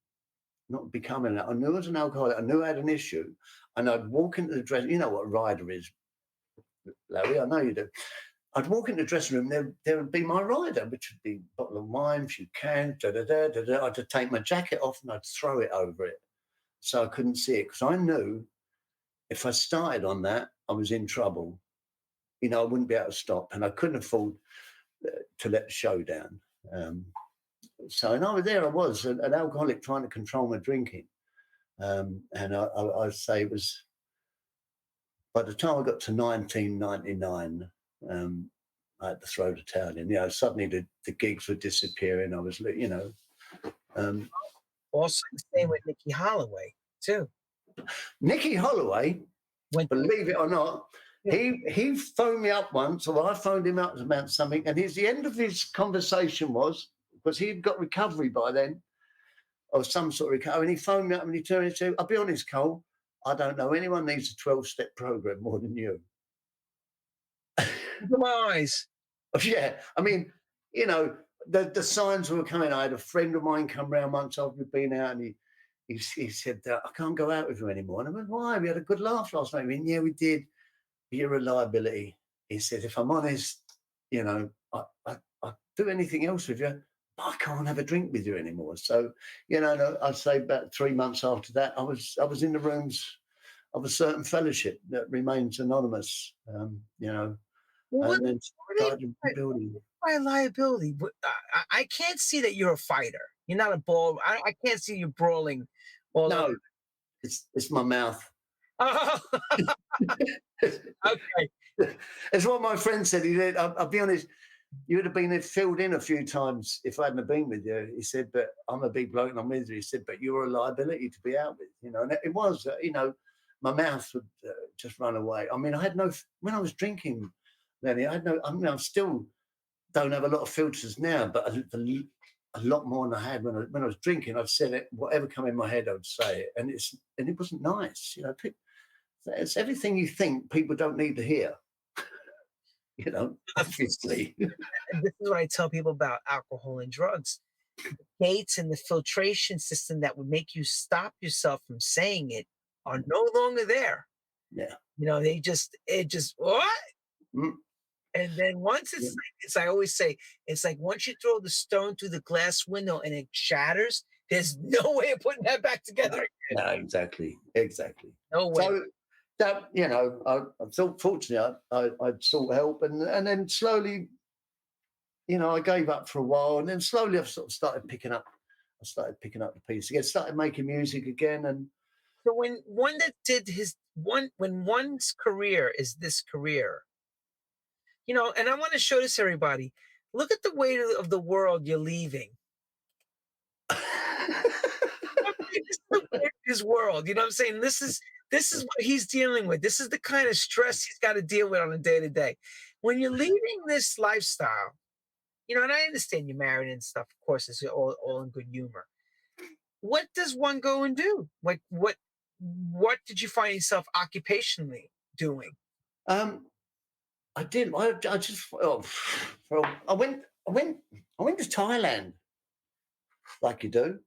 A: not becoming that, I knew as an alcoholic, I knew I had an issue, and I'd walk into the dressing, you know what a rider is, Larry, I know you do. I'd walk into the dressing room, there would be my rider, which would be a bottle of wine, a few cans, I'd just take my jacket off and I'd throw it over it so I couldn't see it, because I knew if I started on that, I was in trouble. You know, I wouldn't be able to stop, and I couldn't afford to let the show down. So, and I was an alcoholic trying to control my drinking. And I'd say it was, by the time I got to 1999, I had to throw the towel in. You know, suddenly the gigs were disappearing. I was, you know.
B: Also the same with Nicky Holloway, too.
A: Nicky Holloway, believe it or not, he phoned me up once, or I phoned him up about something, and the end of his conversation was, because he'd got recovery by then, or some sort of recovery, and he phoned me up and he turned and said, "I'll be honest, Cole, I don't know anyone needs a 12-step program more than you."
B: My eyes.
A: Yeah, I mean, you know, the signs were coming. I had a friend of mine come round once after we'd been out, and he said, "I can't go out with you anymore." And I went, "Why? We had a good laugh last night." I mean, "Yeah, we did. You're a liability." He said, "If I'm honest, you know, I'd do anything else with you, but I can't have a drink with you anymore." So, you know, I'd say about 3 months after that, I was in the rooms of a certain fellowship that remains anonymous, you know. And then started building.
B: By liability, I can't see that you're a fighter. You're not a ball. I can't see you brawling.
A: No, it's my mouth.
B: Oh. Okay.
A: It's what my friend said. He said, I'll be honest, you would have been filled in a few times if I hadn't been with you. He said, "But I'm a big bloke and I'm with you." He said, "But you were a liability to be out with," you know. And it was, you know, my mouth would just run away. I mean, when I was drinking, Lenny, I still don't have a lot of filters now, but a lot more than I had when I was drinking. I'd said it, whatever come in my head, I would say it, and it wasn't nice, you know. It's everything you think people don't need to hear, you know. Obviously,
B: and this is what I tell people about alcohol and drugs. The gates and the filtration system that would make you stop yourself from saying it are no longer there.
A: Yeah,
B: you know, it just what?
A: Mm.
B: And then once it's I always say, it's like once you throw the stone through the glass window and it shatters, there's no way of putting that back together.
A: No, exactly.
B: No way.
A: So that, you know, I thought, fortunately, I'd sought help, and then slowly, you know, I gave up for a while, and then slowly I've sort of started picking up. I started picking up the piece again, started making music again, and
B: so when one's career is this career, you know, and I want to show this to everybody. Look at the weight of the world you're leaving. This is the weight of his world. You know what I'm saying? This is what he's dealing with. This is the kind of stress he's got to deal with on a day-to-day. When you're leaving this lifestyle, you know, and I understand you're married and stuff, of course, it's all in good humor. What does one go and do? Like, what did you find yourself occupationally doing?
A: I did. I just. I went to Thailand, like you do,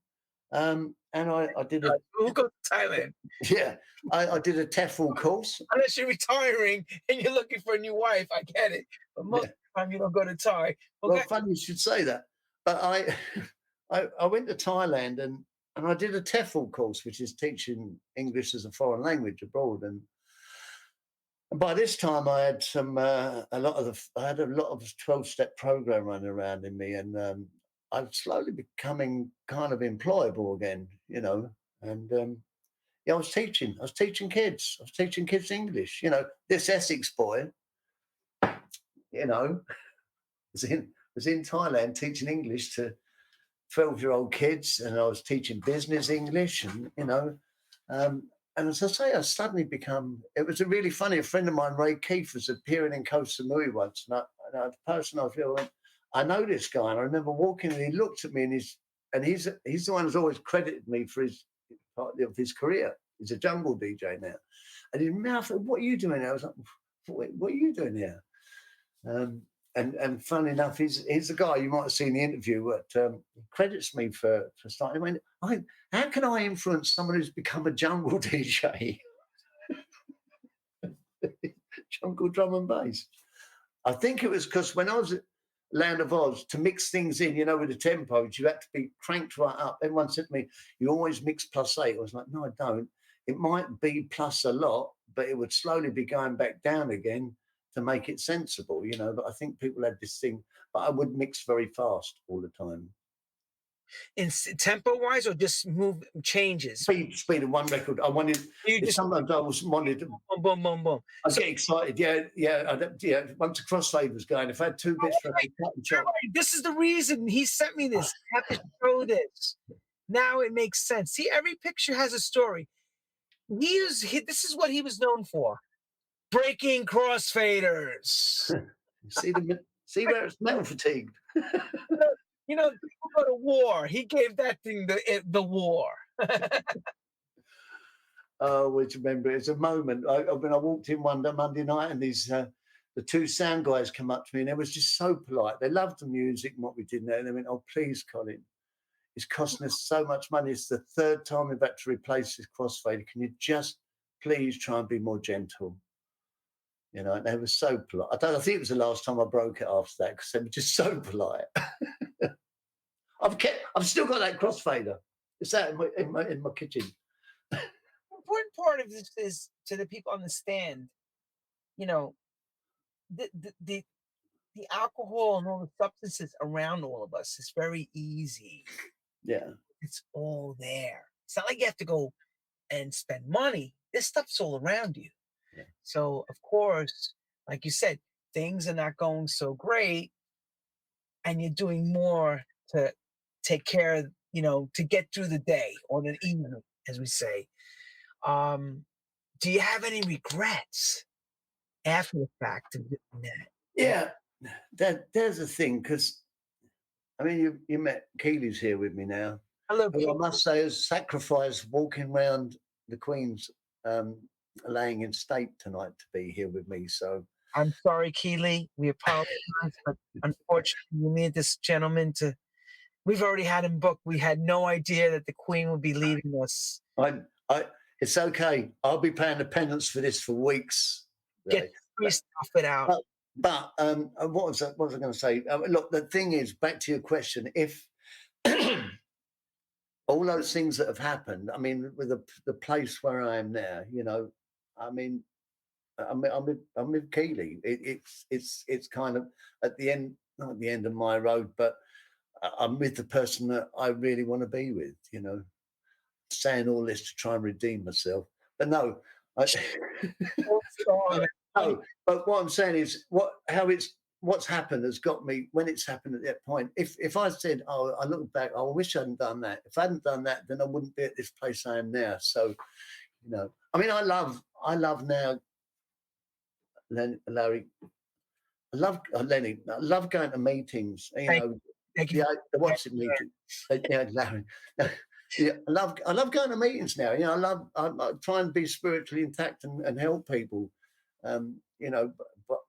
A: and I did a.
B: Who goes to Thailand?
A: Yeah, I did a TEFL course.
B: Unless you're retiring and you're looking for a new wife, I get it. But most of the time, you don't go to Thai.
A: Well, funny you should say that. But I went to Thailand and I did a TEFL course, which is teaching English as a foreign language abroad. And by this time, I had a lot of 12-step program running around in me, and I was slowly becoming kind of employable again, you know. And I was teaching kids. I was teaching kids English. You know, this Essex boy, you know, was in Thailand teaching English to 12-year-old kids, and I was teaching business English, and you know, and as I say, I suddenly become. It was a really funny. A friend of mine, Ray Keefe, was appearing in Koh Samui once, and the person I was with, I know this guy, and I remember walking, and he looked at me, and he's the one who's always credited me for his part of his career. He's a jungle DJ now, and he mouth, "What are you doing here?" I was like, "What are you doing here?" And funny enough, he's the guy you might have seen the interview. But credits me for starting. I mean, how can I influence someone who's become a jungle DJ? Jungle drum and bass. I think it was because when I was at Land of Oz, to mix things in, you know, with the tempos, you had to be cranked right up. Everyone said to me, "You always mix +8." I was like, "No, I don't. It might be plus a lot, but it would slowly be going back down again to make it sensible, you know." But I think people had this thing, but I would mix very fast all the time.
B: In tempo wise, or just move changes?
A: Speed of one record. I wanted. Sometimes I wanted.
B: Boom, boom, boom, boom.
A: I get excited. Yeah. Once a crossfade was going, if I had 2 bits, I could cut and chop.
B: This is the reason he sent me this. I have to show this. Now it makes sense. See, every picture has a story. This is what he was known for. Breaking crossfaders.
A: see where it's metal fatigued.
B: You know, people go to war. He gave that thing the war.
A: Oh, which remember, it's a moment. When I walked in one Monday night, and these the 2 sound guys come up to me, and they was just so polite. They loved the music and what we did there. And they went, "Oh, please, Colin, it's costing us so much money. It's the 3rd time we've had to replace this crossfader. Can you just please try and be more gentle?" You know, and they were so polite. I think it was the last time I broke it after that, because they were just so polite. I've still got that crossfader. It's out in my kitchen.
B: The important part of this is, to the people on the stand, you know, the alcohol and all the substances around all of us is very easy.
A: Yeah.
B: It's all there. It's not like you have to go and spend money. This stuff's all around you.
A: Yeah.
B: So, of course, like you said, things are not going so great, and you're doing more to take care of, you know, to get through the day or the evening, as we say. Do you have any regrets after the fact of doing that?
A: Yeah, there's a thing, because I mean, you met Keely's here with me now.
B: Hello,
A: who I must say has sacrificed walking around the Queen's laying in state tonight to be here with me. So
B: I'm sorry, Keely. We apologize, but unfortunately, we need this gentleman to. We've already had him booked. We had no idea that the Queen would be leaving us.
A: It's okay. I'll be paying the penance for this for weeks.
B: Get free stuff it out.
A: But what was I going to say? Look, the thing is, back to your question. If all those things that have happened. I mean, with the place where I am now, you know, I mean, I'm with Keeley. It's kind of at the end, not at the end of my road, but I'm with the person that I really want to be with. You know, saying all this to try and redeem myself, but no. No, but what I'm saying is what's happened has got me when it's happened at that point. If I said, oh, I look back, oh, I wish I hadn't done that. If I hadn't done that, then I wouldn't be at this place I am now. So, you know, I mean, I love now, Larry. I love Lenny. I love going to meetings. You know, the what's it meeting? Yeah, Larry. Yeah, I love going to meetings now. You know, I try and be spiritually intact and help people. You know,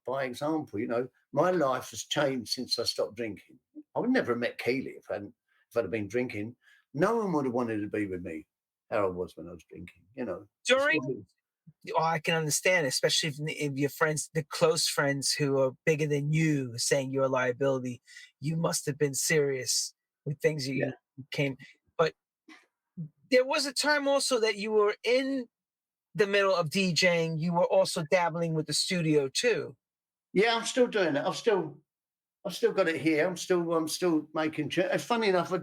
A: by example, you know, my life has changed since I stopped drinking. I would never have met Keeley if I'd have been drinking. No one would have wanted to be with me how I was when I was drinking. You know,
B: I can understand, especially if your friends, the close friends who are bigger than you, saying you're a liability. You must have been serious with things you came. But there was a time also that you were in the middle of DJing. You were also dabbling with the studio too.
A: Yeah, I'm still doing it. I've still got it here. I'm still making. It's funny enough. You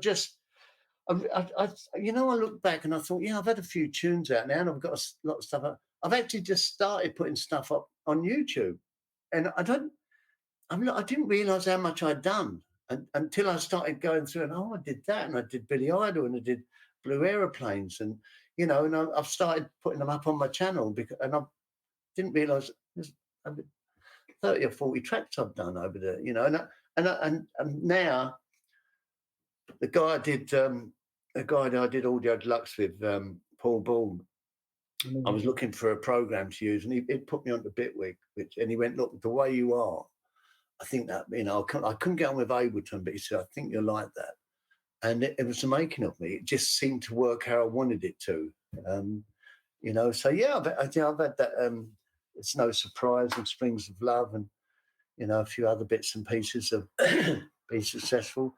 A: know, I look back and I thought, yeah, I've had a few tunes out now, and I've got a lot of stuff up. I've actually just started putting stuff up on YouTube, and I didn't realise how much I'd done until I started going through. And I did that, and I did Billy Idol, and I did Blue Aeroplanes, and you know, and I've started putting them up on my channel and I didn't realise there's 30 or 40 tracks I've done over there, you know, and now the guy that I did Audio Deluxe with, Paul Ball. I was looking for a program to use, and he put me onto Bitwig, and he went, look, the way you are, I think that, you know, I couldn't get on with Ableton, but he said, I think you're like that. And it was the making of me. It just seemed to work how I wanted it to. You know, so yeah, I've had that, It's No Surprise and Springs of Love, and, you know, a few other bits and pieces of be successful.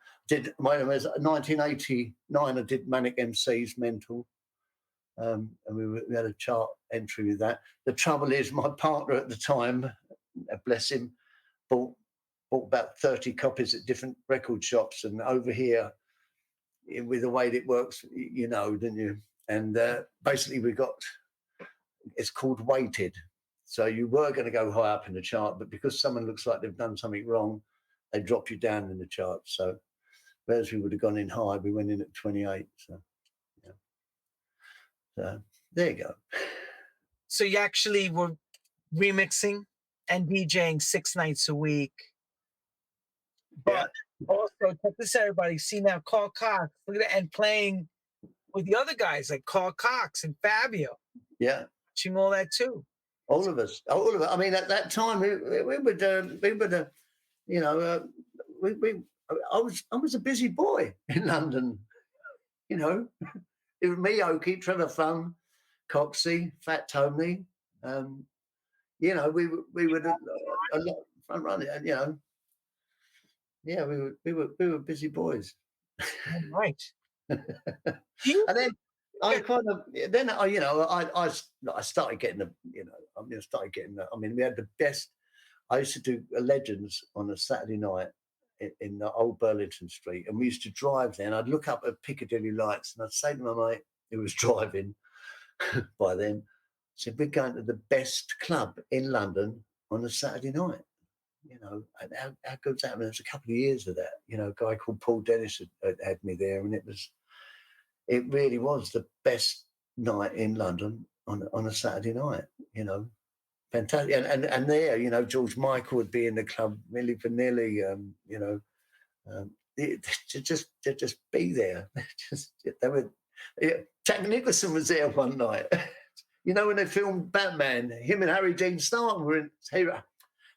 A: Mine was 1989. I did Manic MC's Mental, and we had a chart entry with that. The trouble is, my partner at the time, bless him, bought about 30 copies at different record shops, and over here, with the way it works, you know, didn't you? And basically, it's called weighted. So you were going to go high up in the chart, but because someone looks like they've done something wrong, they drop you down in the chart. So whereas we would have gone in high, we went in at 28. So, yeah. So there you go.
B: So you actually were remixing and DJing 6 nights a week. But also, check this, everybody. See now, Carl Cox, look at that, and playing with the other guys like Carl Cox and Fabio.
A: Yeah.
B: Watching all that too.
A: All of us. I mean, at that time, we would, you know, I was a busy boy in London. You know, it was me, Oakie, Trevor Fun, Coxie, Fat Tony. You know, we would a lot front running, and you know, yeah, we were busy boys.
B: Right.
A: And then I kind of you know, I started getting I mean, we had the best. I used to do a Legends on a Saturday night in the old Burlington Street, and we used to drive there, and I'd look up at Piccadilly lights, and I'd say to my mate who was driving by then, I said, we're going to the best club in London on a Saturday night. You know, and how good's that? I mean, there's a couple of years of that. You know, a guy called Paul Dennis had me there, and it really was the best night in London on a Saturday night. You know, fantastic. And there, you know, George Michael would be in the club, Milli Vanilli. You know, to just be there. They were. Yeah, Jack Nicholson was there one night. You know, when they filmed Batman, him and Harry Dean Stanton were in.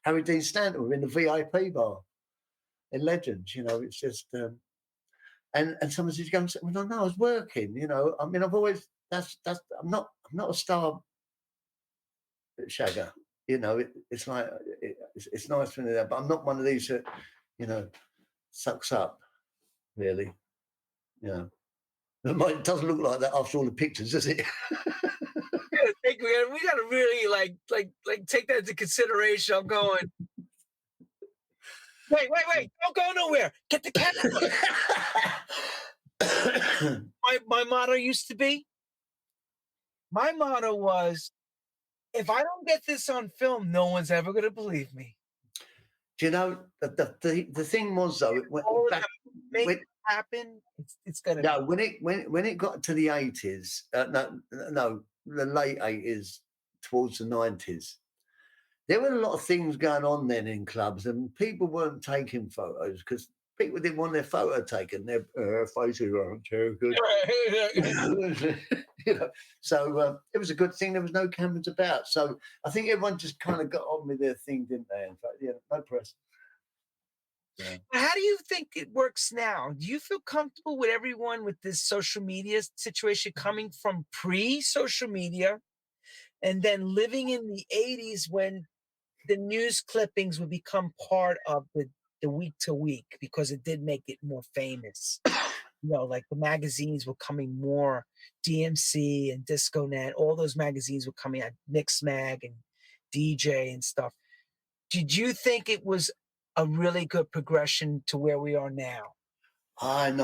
A: Harry Dean Stanton were in the VIP bar in Legends. You know, it's just. And someone says, "Go and say, well, no, I was working." You know, I mean, I've always I'm not a star shagger. You know, it's like it's nice when they're there, but I'm not one of these that, you know, sucks up. Really, you know. It doesn't look like that after all the pictures, does it?
B: We got to really like take that into consideration. I'm going. Wait! Don't go nowhere. Get the camera. my motto used to be. My motto was, if I don't get this on film, no one's ever going to believe me.
A: Do you know the thing was though?
B: Make it happen. It's gonna.
A: No, when it got to the 80s, no, the late 80s towards the 90s, there were a lot of things going on then in clubs, and people weren't taking photos because people didn't want their photo taken. Their faces weren't too good. You know, so it was a good thing there was no cameras about. So I think everyone just kind of got on with their thing, didn't they? In fact, yeah, no press.
B: Yeah. How do you think it works now? Do you feel comfortable with everyone with this social media situation coming from pre-social media and then living in the 80s when the news clippings would become part of the week to week because it did make it more famous? You know, like the magazines were coming more, DMC and Disco Net, all those magazines were coming out, Mix Mag and DJ and stuff. Did you think it was a really good progression to where we are now?
A: I'm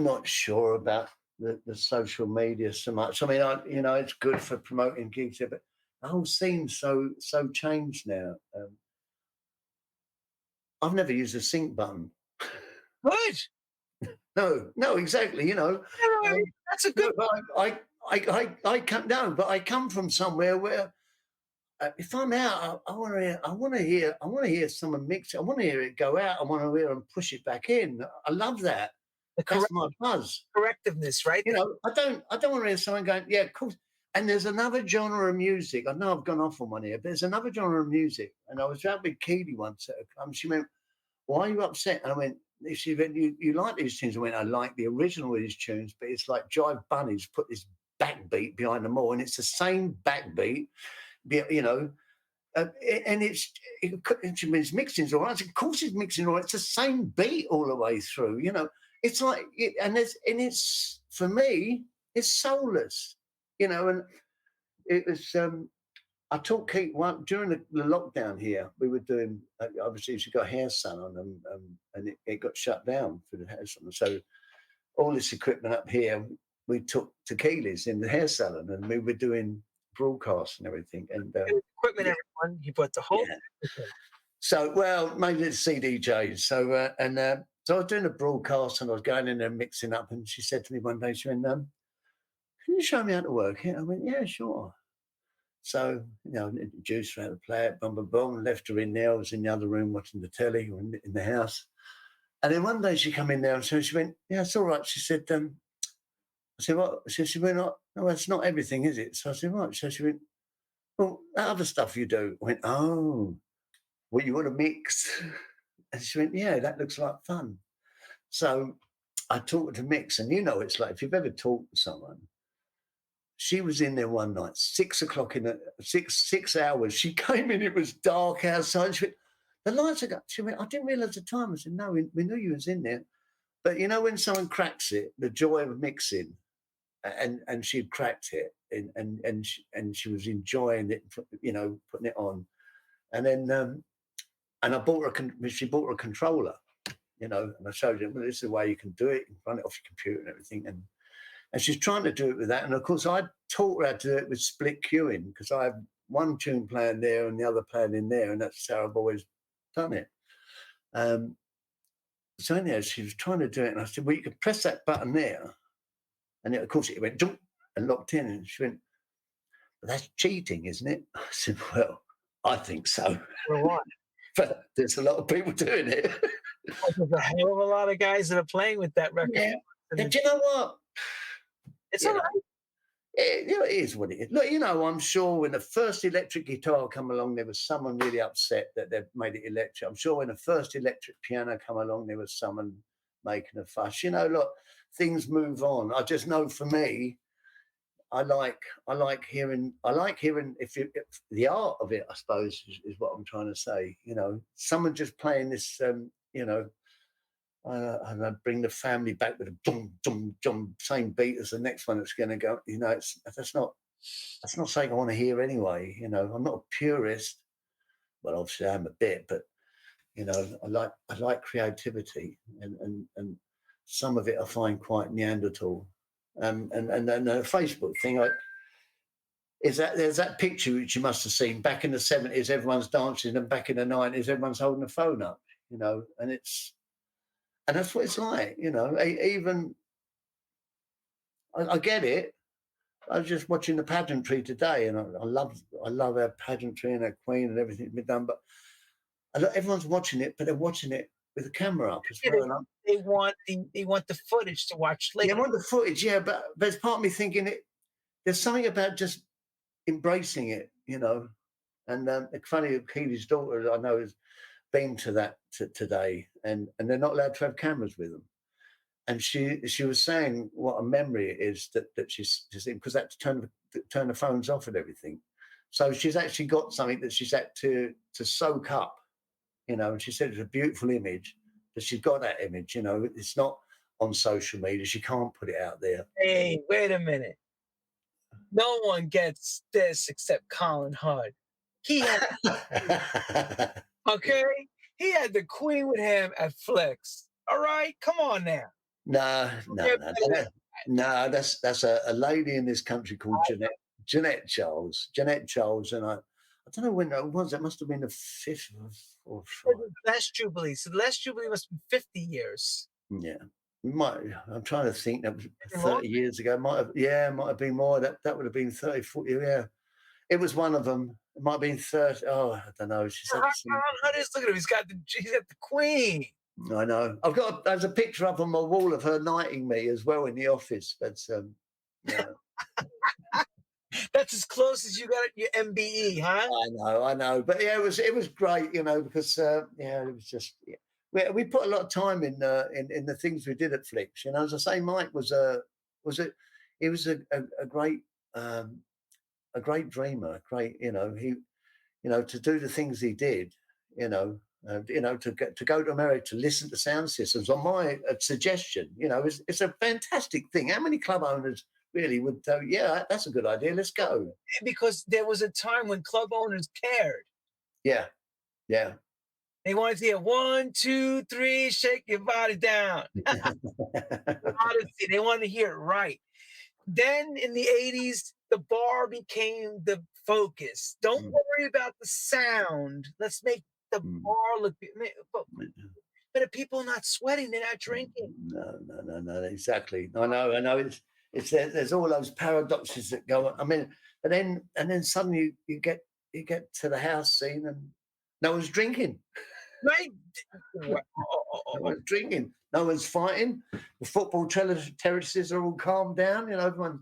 A: not sure about the social media so much. I mean, it's good for promoting gigs, but the whole scene's so changed now. I've never used a sync button.
B: Good.
A: No, exactly. You know,
B: that's a good.
A: I come down, but I come from somewhere where if I'm out, I want to hear someone mix it. I want to hear it go out. I want to hear them push it back in. I love that. That's my buzz.
B: Correctiveness, right?
A: You know, I don't want to hear someone going, yeah, of course. And there's another genre of music. I know I've gone off on one here, but there's another genre of music. And I was out with Keely once at a club. She went, "Why are you upset?" And I went, she went, you like these tunes? I went, "I like the original of these tunes, but it's like Jive Bunnies put this backbeat behind them all, and it's the same backbeat, you know, and it's mixing's all right. Of course, it's mixing all right. It's the same beat all the way through, you know. It's like, it's for me, it's soulless, you know. And it was. I taught Keith during the lockdown here. We were doing, obviously she got a hair salon and it got shut down for the hair salon. So all this equipment up here we took to Keely's in the hair salon, and we were doing broadcasts and everything. And
B: equipment, everyone, you bought the whole.
A: Yeah. So mainly it's CDJs. So so I was doing a broadcast and I was going in there mixing up, and she said to me one day, she went, "Can you show me how to work it?" I went, "Yeah, sure." So, you know, introduced her how to play it, boom, boom, boom, left her in there. I was in the other room watching the telly or in the house. And then one day she come in there and so she went, "Yeah, it's all right." She said, I said, "What?" She went, "No, that's not everything, is it?" So I said, "What?" So she went, "Well, that other stuff you do." I went, "Oh, well, you want to mix?" And she went, "Yeah, that looks like fun." So I taught her to mix. And you know, it's like if you've ever talked to someone, she was in there one night, 6 o'clock in the 6 hours. She came in, it was dark outside. She went, "The lights are gone." She went, "I didn't realize the time." I said, "No, we knew you was in there." But you know, when someone cracks it, the joy of mixing, and she'd cracked it, and she was enjoying it, you know, putting it on. And then, and I bought her, she bought her a controller, you know, and I showed her, well, this is the way you can do it. You can run it off your computer and everything. And she's trying to do it with that. And of course, I taught her how to do it with split queuing because I have one tune playing there and the other playing in there. And that's how I've always done it. So anyhow, she was trying to do it. And I said, "Well, you can press that button there." And of course, it went jump and locked in. And she went, "But that's cheating, isn't it?" I said, "Well, I think so."
B: For what?
A: But there's a lot of people doing it.
B: There's a hell of a lot of guys that are playing with that record.
A: Yeah. And do you know what?
B: It's all right.
A: It is what it is. Look, you know, I'm sure when the first electric guitar come along, there was someone really upset that they've made it electric. I'm sure when the first electric piano come along, there was someone making a fuss. You know, look, things move on. I just know for me, I like hearing if the art of it, I suppose, is what I'm trying to say. You know, someone just playing this, you know, and I bring the family back with a dum dum dum, same beat as the next one that's going to go. You know, that's not something I want to hear anyway. You know, I'm not a purist. Well, obviously I am a bit, but you know, I like creativity, and some of it I find quite Neanderthal. And the Facebook thing, is that there's that picture which you must have seen back in the 70s. Everyone's dancing, and back in the 90s, everyone's holding a phone up. You know, and that's what it's like. You know, even I get it. I was just watching the pageantry today, and I love our pageantry and our Queen and everything that's been done. But everyone's watching it, but they're watching it with the camera up as well.
B: They want the footage to watch later.
A: Yeah, I want the footage. Yeah, but there's part of me thinking there's something about just embracing it, you know. And it's funny, Keely's daughter, I know, has been to that today, and they're not allowed to have cameras with them. And she was saying what a memory it is that she's because that to turn the phones off and everything. So she's actually got something that she's had to soak up, you know. And she said it's a beautiful image, that she's got that image, you know. It's not on social media. She can't put it out there.
B: Hey, wait a minute. No one gets this except Colin Hudd. He had, okay? He had the Queen with him at Flicks. All right? Come on now.
A: No. That's a lady in this country called Jeanette Charles. Jeanette Charles, and I don't know when it was. It must have been the 5th or
B: last Jubilee. So the last Jubilee must have been 50 years.
A: Yeah. I'm trying to think. That was 30 years ago. Might have been more. That would have been 30, 40. Yeah. It was one of them. It might have been 30. Oh, I don't know. She's
B: look at him. He's got the Queen.
A: I know. There's a picture up on my wall of her knighting me as well in the office. That's yeah.
B: That's as close as you got at your MBE, huh?
A: I know. But yeah, it was great, you know, because it was just we put a lot of time in the things we did at Flicks. You know, as I say, Mike was a great dreamer, you know, he, you know, to do the things he did, you know, to go to America to listen to sound systems on my suggestion, you know, it's a fantastic thing. How many club owners really would go, yeah, that's a good idea, let's go?
B: Because there was a time when club owners cared.
A: Yeah.
B: They wanted to hear 1, 2, 3, shake your body down. Honestly, they wanted to hear it right. Then in the 80s, the bar became the focus. Don't worry about the sound. Let's make the bar look. But if people are not sweating, they're not drinking.
A: No, exactly. I know. It's there's all those paradoxes that go on. I mean, and then suddenly you get to the house scene and no one's drinking.
B: Right?
A: No one's drinking. No one's fighting. The football terraces are all calmed down. You know, everyone's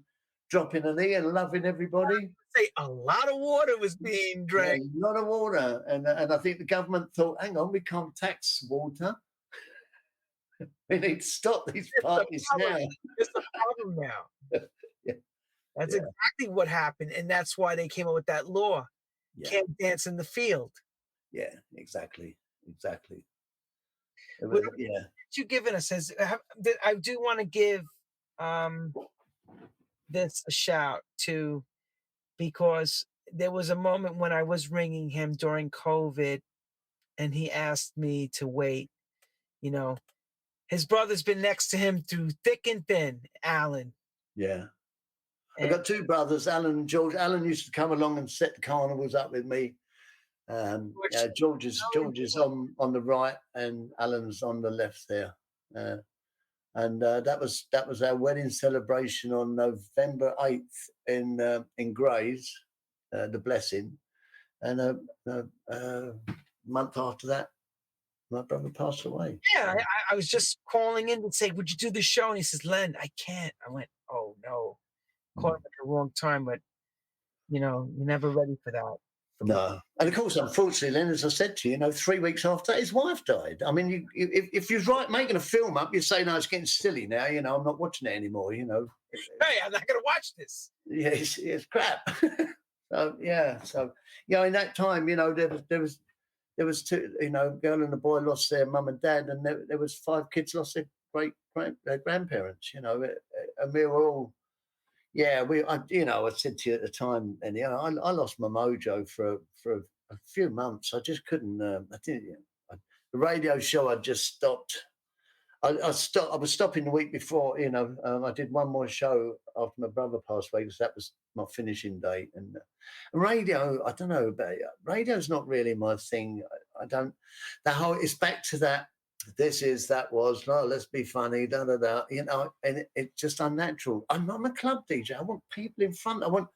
A: dropping a knee and loving everybody.
B: Say a lot of water was being drank.
A: Yeah, a lot of water, and I think the government thought, hang on, we can't tax water. We need to stop these parties now.
B: It's a problem now.
A: Yeah.
B: That's exactly what happened, and that's why they came up with that law.
A: Yeah.
B: Can't dance in the field.
A: Yeah, exactly.
B: What you given us as I do want to give this a shout to, because there was a moment when I was ringing him during COVID and he asked me to wait. You know, his brother's been next to him through thick and thin, Alan.
A: Yeah. I've got two brothers, Alan and George. Alan used to come along and set the carnivals up with me. George is on the right and Alan's on the left there. And that was our wedding celebration on November 8th in Grays, the blessing. And a month after that, my brother passed away.
B: Yeah, I was just calling in to say, would you do the show? And he says, Len, I can't. I went, oh no, caught him at the wrong time, but you know, you're never ready for that.
A: No, and of course, unfortunately, Len, as I said to you, 3 weeks after his wife died. I mean, if you're making a film up, you say, no, it's getting silly now. You know, I'm not watching it anymore. You know,
B: hey, I'm not going to watch this.
A: Yeah, it's crap. So in that time, you know, there there was two, girl and a boy lost their mum and dad, and there was 5 kids lost their their grandparents, and we were all, I said to you at the time, and I lost my mojo for a few months. I just couldn't. The radio show, I just stopped. I was stopping the week before. I did one more show after my brother passed away because that was my finishing date. And radio, I don't know, but radio's not really my thing. I don't. It's back to that. This is, that was, no, let's be funny, da da da, and it's just unnatural. I'm a club DJ. I want people in front. I want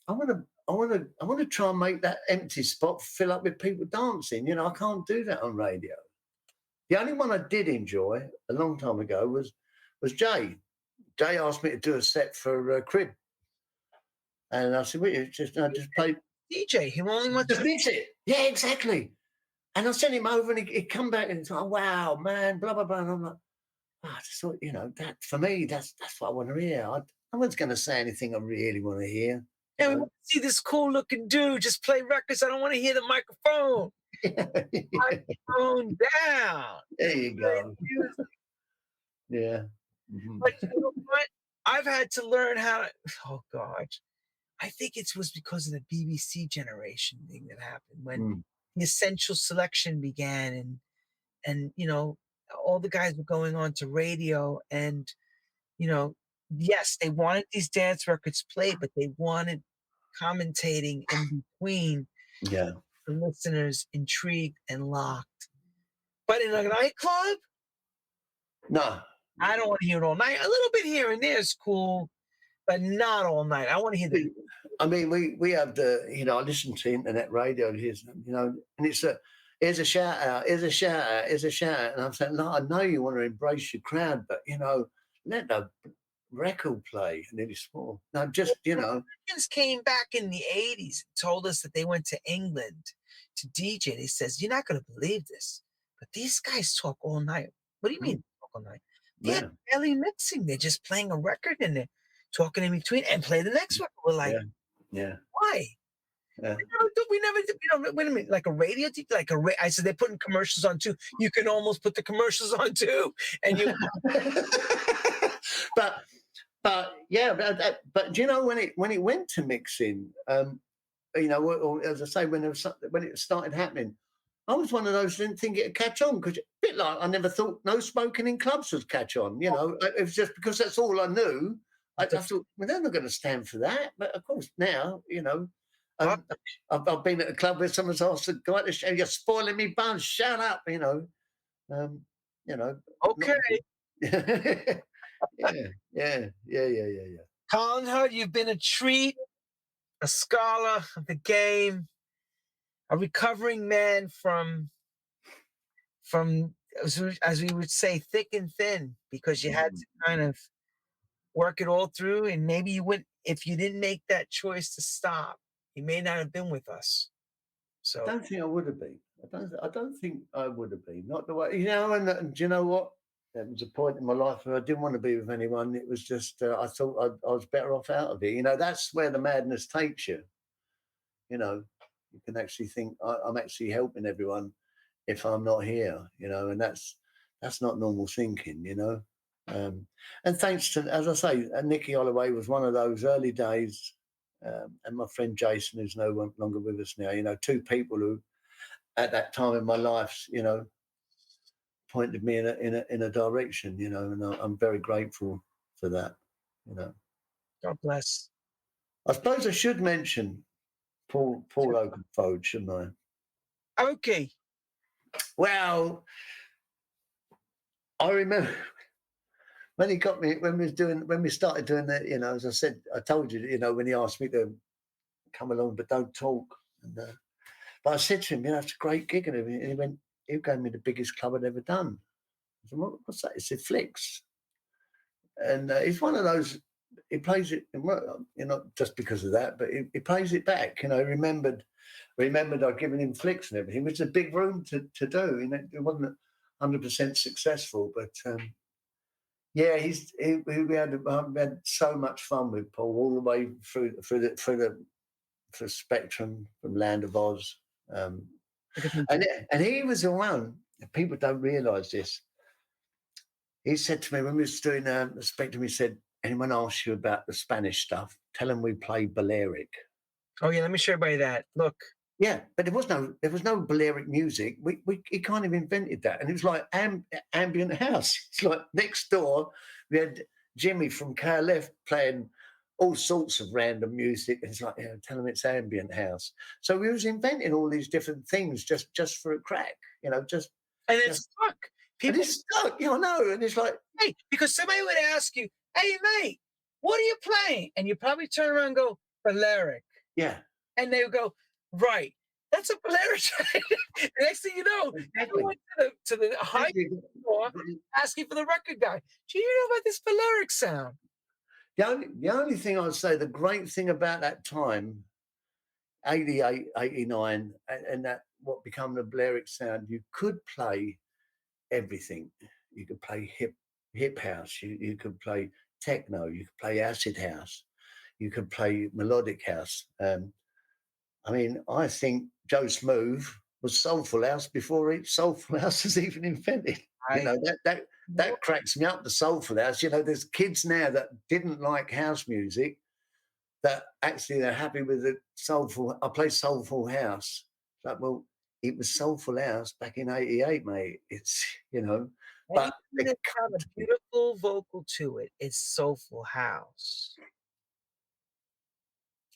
A: to try and make that empty spot fill up with people dancing. I can't do that on radio. The only one I did enjoy a long time ago was Jay. Jay asked me to do a set for Crib, and I said, "Well, you just play
B: DJ. He only wants
A: to mix it." Yeah, exactly. And I sent him over, and he'd come back and he's like, "Wow, man, blah blah blah." And I'm like, I just thought, that for me, that's what I want to hear. No one's going to say anything I really want to hear.
B: Yeah, we want to see this cool looking dude just play records. I don't want to hear the microphone. Microphone down.
A: There you go. Yeah. Mm-hmm.
B: But you know what? I've had to learn how to. Oh God, I think it was because of the BBC generation thing that happened when the Essential Selection began, and all the guys were going on to radio, and yes, they wanted these dance records played, but they wanted commentating in between.
A: Yeah.
B: The listeners intrigued and locked. But in a nightclub,
A: no,
B: I don't want to hear it all night. A little bit here and there is cool, but not all night. I want to hear the.
A: I mean, we have the, I listen to internet radio, and it's here's a shout out, here's a shout out, here's a shout out. And I'm saying, no, I know you want to embrace your crowd, but, let the record play. And it's small. No, just,
B: Americans came back in the 80s and told us that they went to England to DJ. And he says, you're not going to believe this, but these guys talk all night. What do you mean talk all night? They're barely mixing. They're just playing a record and they're talking in between and play the next record. We're like, why?
A: Yeah.
B: We never did, wait a minute, like a radio, I said, they're putting commercials on too. You can almost put the commercials on too. And you,
A: but when it went to mixing, or as I say, when it started happening, I was one of those who didn't think it'd catch on, because a bit like I never thought no smoking in clubs would catch on. It was just because that's all I knew. I thought, well, they're not going to stand for that. But of course, now, I've been at a club where someone's asked the guy to show, you're spoiling me buzz, shut up,
B: Okay.
A: Yeah.
B: Colin Hudd, you've been a treat, a scholar of the game, a recovering man from as we would say, thick and thin, because you had to kind of work it all through, and maybe you wouldn't, if you didn't make that choice to stop, you may not have been with us. So
A: I don't think I would have been. I don't think I would have been. Not the way, and do you know what? There was a point in my life where I didn't want to be with anyone. It was just, I thought I was better off out of it. That's where the madness takes you. You can actually think, I'm actually helping everyone if I'm not here, and that's not normal thinking, And thanks to, as I say, Nicky Holloway was one of those early days, and my friend Jason, who's no longer with us now, two people who at that time in my life, pointed me in a direction, and I'm very grateful for that,
B: God bless.
A: I suppose I should mention Paul Oakenfold, shouldn't I?
B: Okay.
A: Well, I remember when he got me, when we started doing that, as I said, I told you, when he asked me to come along but don't talk, and but I said to him, it's a great gig, and he went, he gave me the biggest club I'd ever done. I said, what's that? He said, Flicks. And he's one of those, he plays it, just because of that, but he plays it back. He remembered I'd given him Flicks and everything. It was a big room to do. It wasn't 100% successful, but we had so much fun with Paul all the way through the spectrum from Land of Oz. And he was the one, people don't realise this. He said to me when we was doing the spectrum, he said, anyone asks you about the Spanish stuff, tell them we play Balearic.
B: Oh yeah, let me show everybody that. Look.
A: Yeah, but there was no Balearic music. He kind of invented that, and it was like ambient house. It's like next door we had Jimmy from KLF playing all sorts of random music. And it's like, yeah, tell them it's ambient house. So we was inventing all these different things just for a crack, and
B: it's stuck.
A: People, and it's stuck, I know. And it's like,
B: hey, because somebody would ask you, hey mate, what are you playing? And you probably turn around and go, Balearic.
A: Yeah.
B: And they would go, right. That's a Balearic. The next thing you know, exactly. You went to the high store asking for the record guy. Do you know about this Balearic sound?
A: The only thing I'd say, the great thing about that time, 88, 89, and that what became the Balearic sound, you could play everything. You could play hip house, you could play techno, you could play acid house, you could play melodic house. I mean, I think Joe Smooth was Soulful House before Soulful House was even invented. That cracks me up, the Soulful House. There's kids now that didn't like house music that actually they're happy with the Soulful. I play Soulful House. It's like, well, it was Soulful House back in 88, mate. It's, but
B: it's got a beautiful vocal to it. It's Soulful House.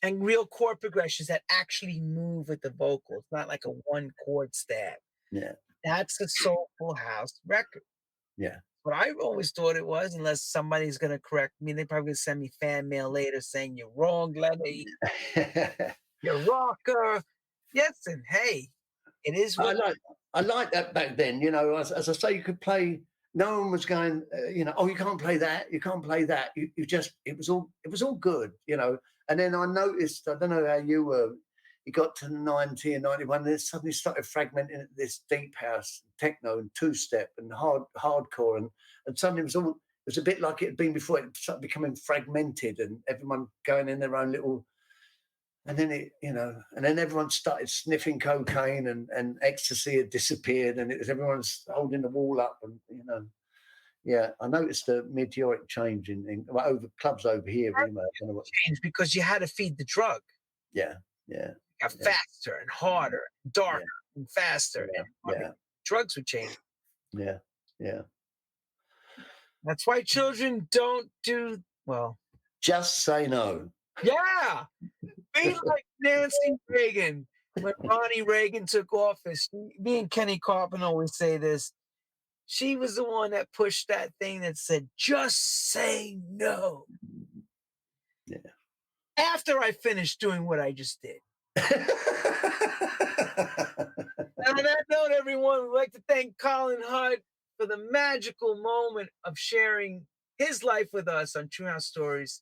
B: And real chord progressions that actually move with the vocals, not like a one chord stab.
A: Yeah.
B: That's a Soulful House record.
A: Yeah.
B: But I always thought it was, unless somebody's going to correct me. They probably send me fan mail later saying, you're wrong, Lenny. You're rocker. Yes, and hey, it is what
A: I like that back then. As I say, you could play. No one was going, oh, you can't play that. You can't play that. It was all good, And then I noticed, I don't know how you were, you got to 90 and 91, and it suddenly started fragmenting this deep house, techno and two-step and hardcore. And suddenly it was a bit like it had been before. It started becoming fragmented and everyone going in their own little, and then and then everyone started sniffing cocaine and ecstasy had disappeared, and it was everyone's holding the wall up, and yeah, I noticed a meteoric change in over clubs over here. I don't know what
B: changed because you had to feed the drug.
A: Yeah.
B: It got faster and harder, and darker and faster. And drugs would change.
A: Yeah.
B: That's why children don't do well.
A: Just say no.
B: Yeah. Be like Nancy Reagan when Ronnie Reagan took office. Me and Kenny Carpenter always say this. She was the one that pushed that thing that said, just say no.
A: Yeah.
B: After I finished doing what I just did. And on that note, everyone, we'd like to thank Colin Hudd for the magical moment of sharing his life with us on True House Stories.